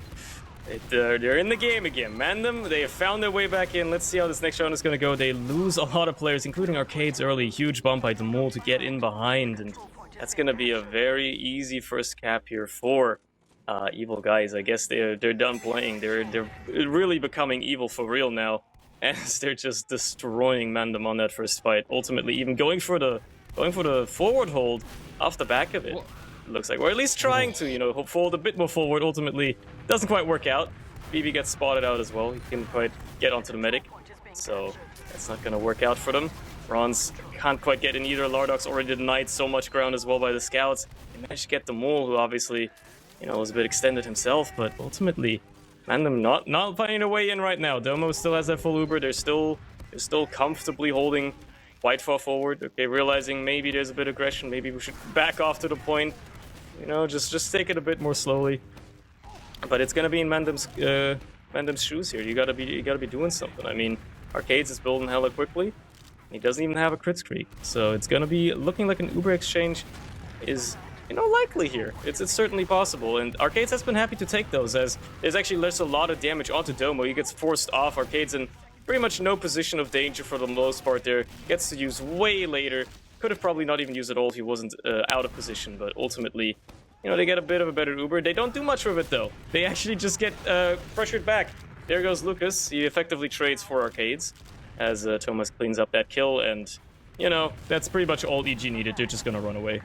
they're in the game again. MANDEM, they have found their way back in. Let's see how this next round is going to go. They lose a lot of players, including Arcades early. Huge bump by Demol to get in behind, and that's going to be a very easy first cap here for EvilGuys. I guess they're done playing. They're really becoming evil for real now, as they're just destroying MANDEM on that first fight. Ultimately, even going for the forward hold off the back of it. Looks like, or at least trying to, you know, fold a bit more forward. Ultimately, doesn't quite work out. BB gets spotted out as well. He can't quite get onto the medic, so that's not going to work out for them. Bronze can't quite get in either. Lardoc's already denied so much ground as well by the scouts. They managed to get the Mole, who obviously, you know, was a bit extended himself, but ultimately, MANDEM not finding a way in right now. Domo still has that full Uber. They're still comfortably holding quite far forward. Okay, realizing maybe there's a bit of aggression. Maybe we should back off to the point. You know, just take it a bit more slowly. But it's gonna be in MANDEM's shoes here. You gotta be doing something. I mean, Arcades is building hella quickly. He doesn't even have a crit streak, so it's gonna be looking like an Uber exchange is, you know, likely here. It's certainly possible, and Arcades has been happy to take those, as there's actually less a lot of damage onto Domo. He gets forced off. Arcades in pretty much no position of danger for the most part there. Gets to use way later. Could have probably not even used it all if he wasn't out of position, but ultimately, you know, they get a bit of a better Uber. They don't do much with it, though. They actually just get pressured back. There goes Lucas. He effectively trades for Arcades, as Thomas cleans up that kill, and, you know, that's pretty much all EG needed. They're just gonna run away.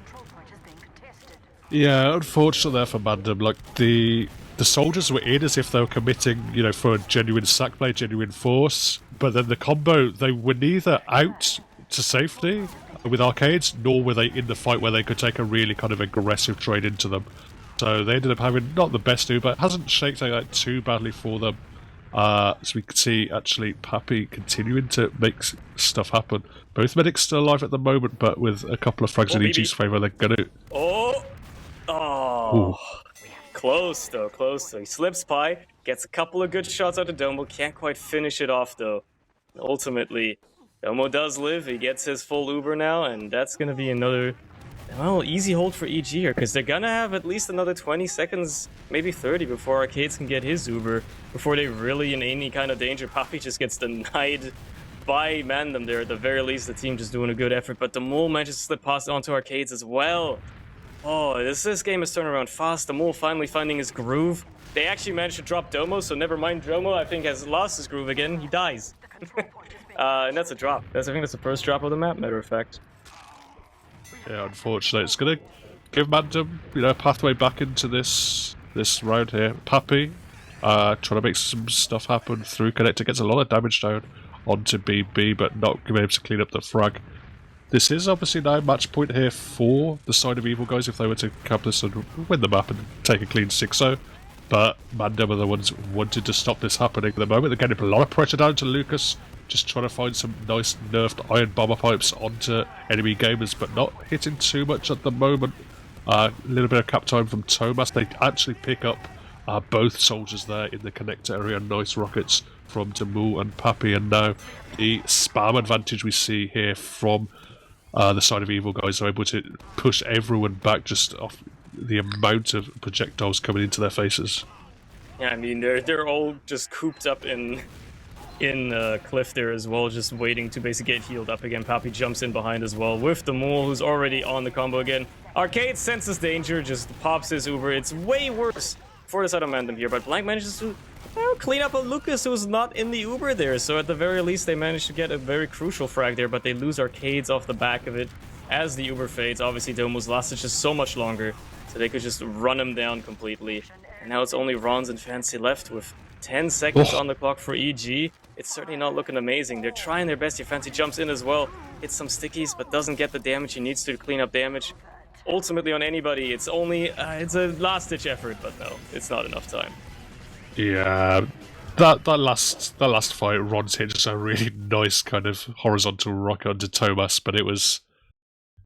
Yeah, unfortunate there for MANDEM. Like, the soldiers were in as if they were committing, you know, for a genuine sack play, genuine force, but then the combo, they were neither out to safety with Arcades, nor were they in the fight where they could take a really kind of aggressive trade into them. So they ended up having not the best Uber. It hasn't shaked out too badly for them. So we can see actually Pappy continuing to make stuff happen. Both medics still alive at the moment, but with a couple of frags in EG's favour, they're gonna... Oh! Ooh. Close though. He slips Pi, gets a couple of good shots out of Domo, can't quite finish it off though. Ultimately, Domo does live, he gets his full Uber now, and that's gonna be another, well, easy hold for EG here, because they're gonna have at least another 20 seconds, maybe 30, before Arcades can get his Uber, before they really in any kind of danger. Pappy just gets denied by MANDEM there. At the very least, the team just doing a good effort, but the Mole manages to slip past onto Arcades as well. Oh, this game is turning around fast. The Mole finally finding his groove. They actually managed to drop Domo, so never mind. Domo, I think, has lost his groove again. He dies. And that's a drop. I think that's the first drop of the map, matter of fact. Yeah, unfortunately. It's going to give MANDEM, a pathway back into this round here. Pappy, trying to make some stuff happen through Connector, gets a lot of damage down onto BB, but not being able to clean up the frag. This is obviously now a match point here for the side of EvilGuys if they were to cap this and win the map and take a clean 6-0. But MANDEM are the ones who wanted to stop this happening at the moment. They're getting a lot of pressure down to Lucas, just trying to find some nice nerfed iron bomber pipes onto enemy gamers, but not hitting too much at the moment. A little bit of cap time from Thomas. They actually pick up both soldiers there in the connector area. Nice rockets from Tamu and Pappy, and now the spam advantage we see here from the side of EvilGuys are able to push everyone back just off the amount of projectiles coming into their faces. Yeah, I mean they're all just cooped up in Cliff there as well, just waiting to basically get healed up again. Pappy jumps in behind as well with the Mole, who's already on the combo again. Arcade senses danger, just pops his Uber. It's way worse for the side of MANDEM here, but Blank manages to clean up a Lucas who's not in the Uber there, so at the very least they managed to get a very crucial frag there, but they lose Arcades off the back of it as the Uber fades. Obviously Domo's lasted just so much longer, so they could just run him down completely. And now it's only Rons and Fancy left with 10 seconds on the clock for EG. It's certainly not looking amazing. They're trying their best here. Fancy jumps in as well, hits some stickies, but doesn't get the damage he needs to clean up damage. Ultimately on anybody, it's only, it's a last-ditch effort, but no, it's not enough time. Yeah, that last fight, Ron's hit just a really nice kind of horizontal rocket onto Thomas, but it was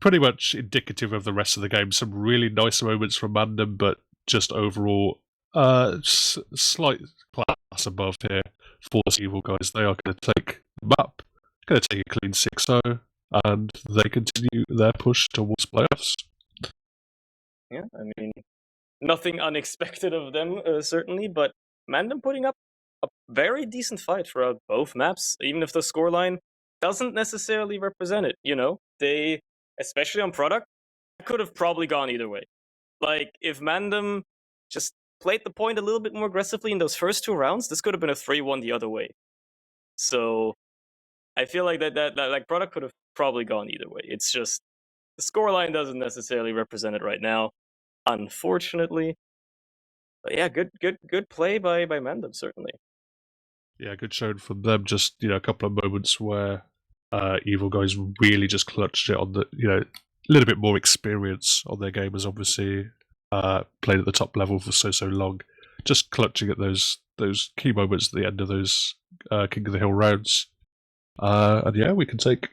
pretty much indicative of the rest of the game. Some really nice moments from MANDEM, but just overall, slight class above here for the EvilGuys. They are going to take the map, going to take a clean 6-0, and they continue their push towards playoffs. Yeah, I mean, nothing unexpected of them, certainly, but MANDEM putting up a very decent fight throughout both maps, even if the scoreline doesn't necessarily represent it, They, especially on product, could have probably gone either way. Like, if MANDEM just played the point a little bit more aggressively in those first 2 rounds, this could have been a 3-1 the other way. So, I feel like that product could have probably gone either way. It's just, the scoreline doesn't necessarily represent it right now, unfortunately. But yeah, good play by MANDEM, certainly. Yeah, good showing from them. Just a couple of moments where EvilGuys really just clutched it on the a little bit more experience on their gamers. Obviously, played at the top level for so long. Just clutching at those key moments at the end of those King of the Hill rounds. And yeah, we can take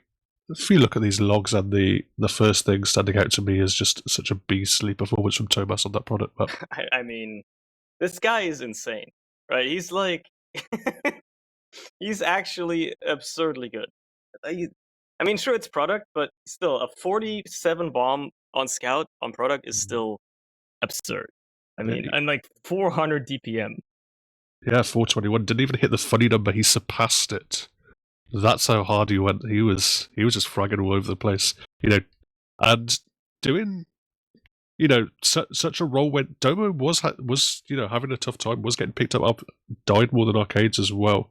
a few look at these logs, and the first thing standing out to me is just such a beastly performance from Thomas on that product map. I mean, this guy is insane, right? He's like, he's actually absurdly good. I mean, sure, it's product, but still, a 47 bomb on scout on product is still absurd. I mean, and like 400 DPM. Yeah, 421. Didn't even hit the funny number. He surpassed it. That's how hard he went. He was just fragging all over the place, and doing, such a role when Domo was having a tough time, was getting picked up, died more than Arcades as well.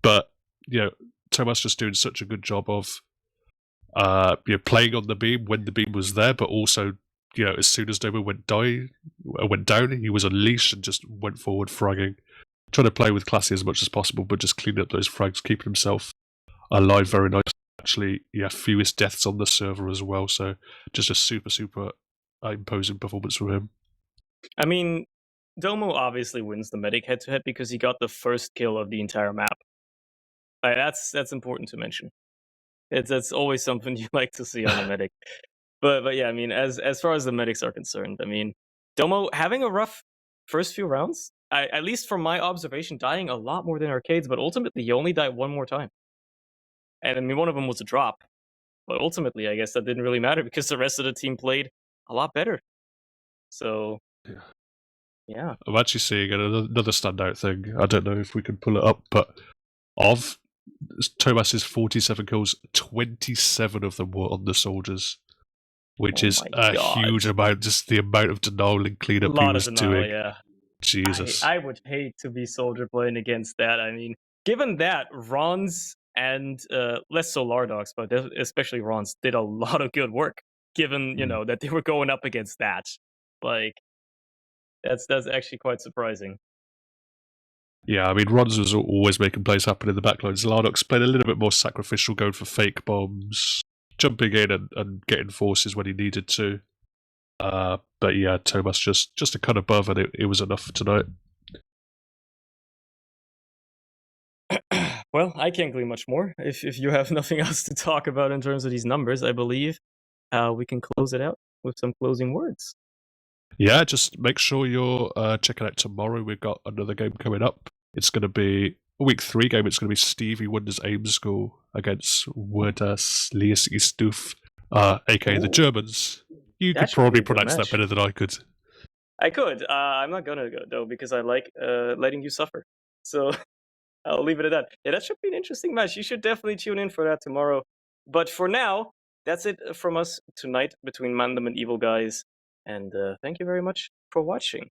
But Thomas just doing such a good job of playing on the beam when the beam was there, but also as soon as Domo went down, he was unleashed and just went forward fragging, trying to play with Classy as much as possible, but just cleaning up those frags, keeping himself alive very nice. Actually, fewest deaths on the server as well, so just a super imposing performance from him. I mean, Domo obviously wins the medic head-to-head because he got the first kill of the entire map. That's important to mention. That's always something you like to see on the medic. But yeah, I mean, as far as the medics are concerned, I mean, Domo having a rough first few rounds, at least from my observation, dying a lot more than Arcades, but ultimately he only died one more time. And I mean, one of them was a drop. But ultimately, I guess that didn't really matter because the rest of the team played a lot better. So, yeah. I'm actually seeing another standout thing. I don't know if we can pull it up, but of Thomas's 47 kills, 27 of them were on the soldiers, which is a huge amount. Just the amount of denial and cleanup he was doing. Yeah. Jesus. I would hate to be soldier playing against that. I mean, given that Rons and less so Lardox, but especially Rons did a lot of good work given that they were going up against that. Like that's actually quite surprising. Yeah, I mean, Rons was always making plays happen in the backlines. Lardox played a little bit more sacrificial, going for fake bombs, jumping in and getting forces when he needed to. But yeah, Thomas just a cut above, and it was enough for tonight. Well, I can't glean much more. If you have nothing else to talk about in terms of these numbers, I believe we can close it out with some closing words. Yeah, just make sure you're checking out tomorrow. We've got another game coming up. It's going to be a week 3 game. It's going to be Stevie Wonder's Aim School against Wörterslesistuf, aka the Germans. You could probably pronounce that better than I could. I could. I'm not gonna go though because I like letting you suffer. So I'll leave it at that. Yeah, that should be an interesting match. You should definitely tune in for that tomorrow. But for now, that's it from us tonight between MANDEM and EvilGuys. And thank you very much for watching.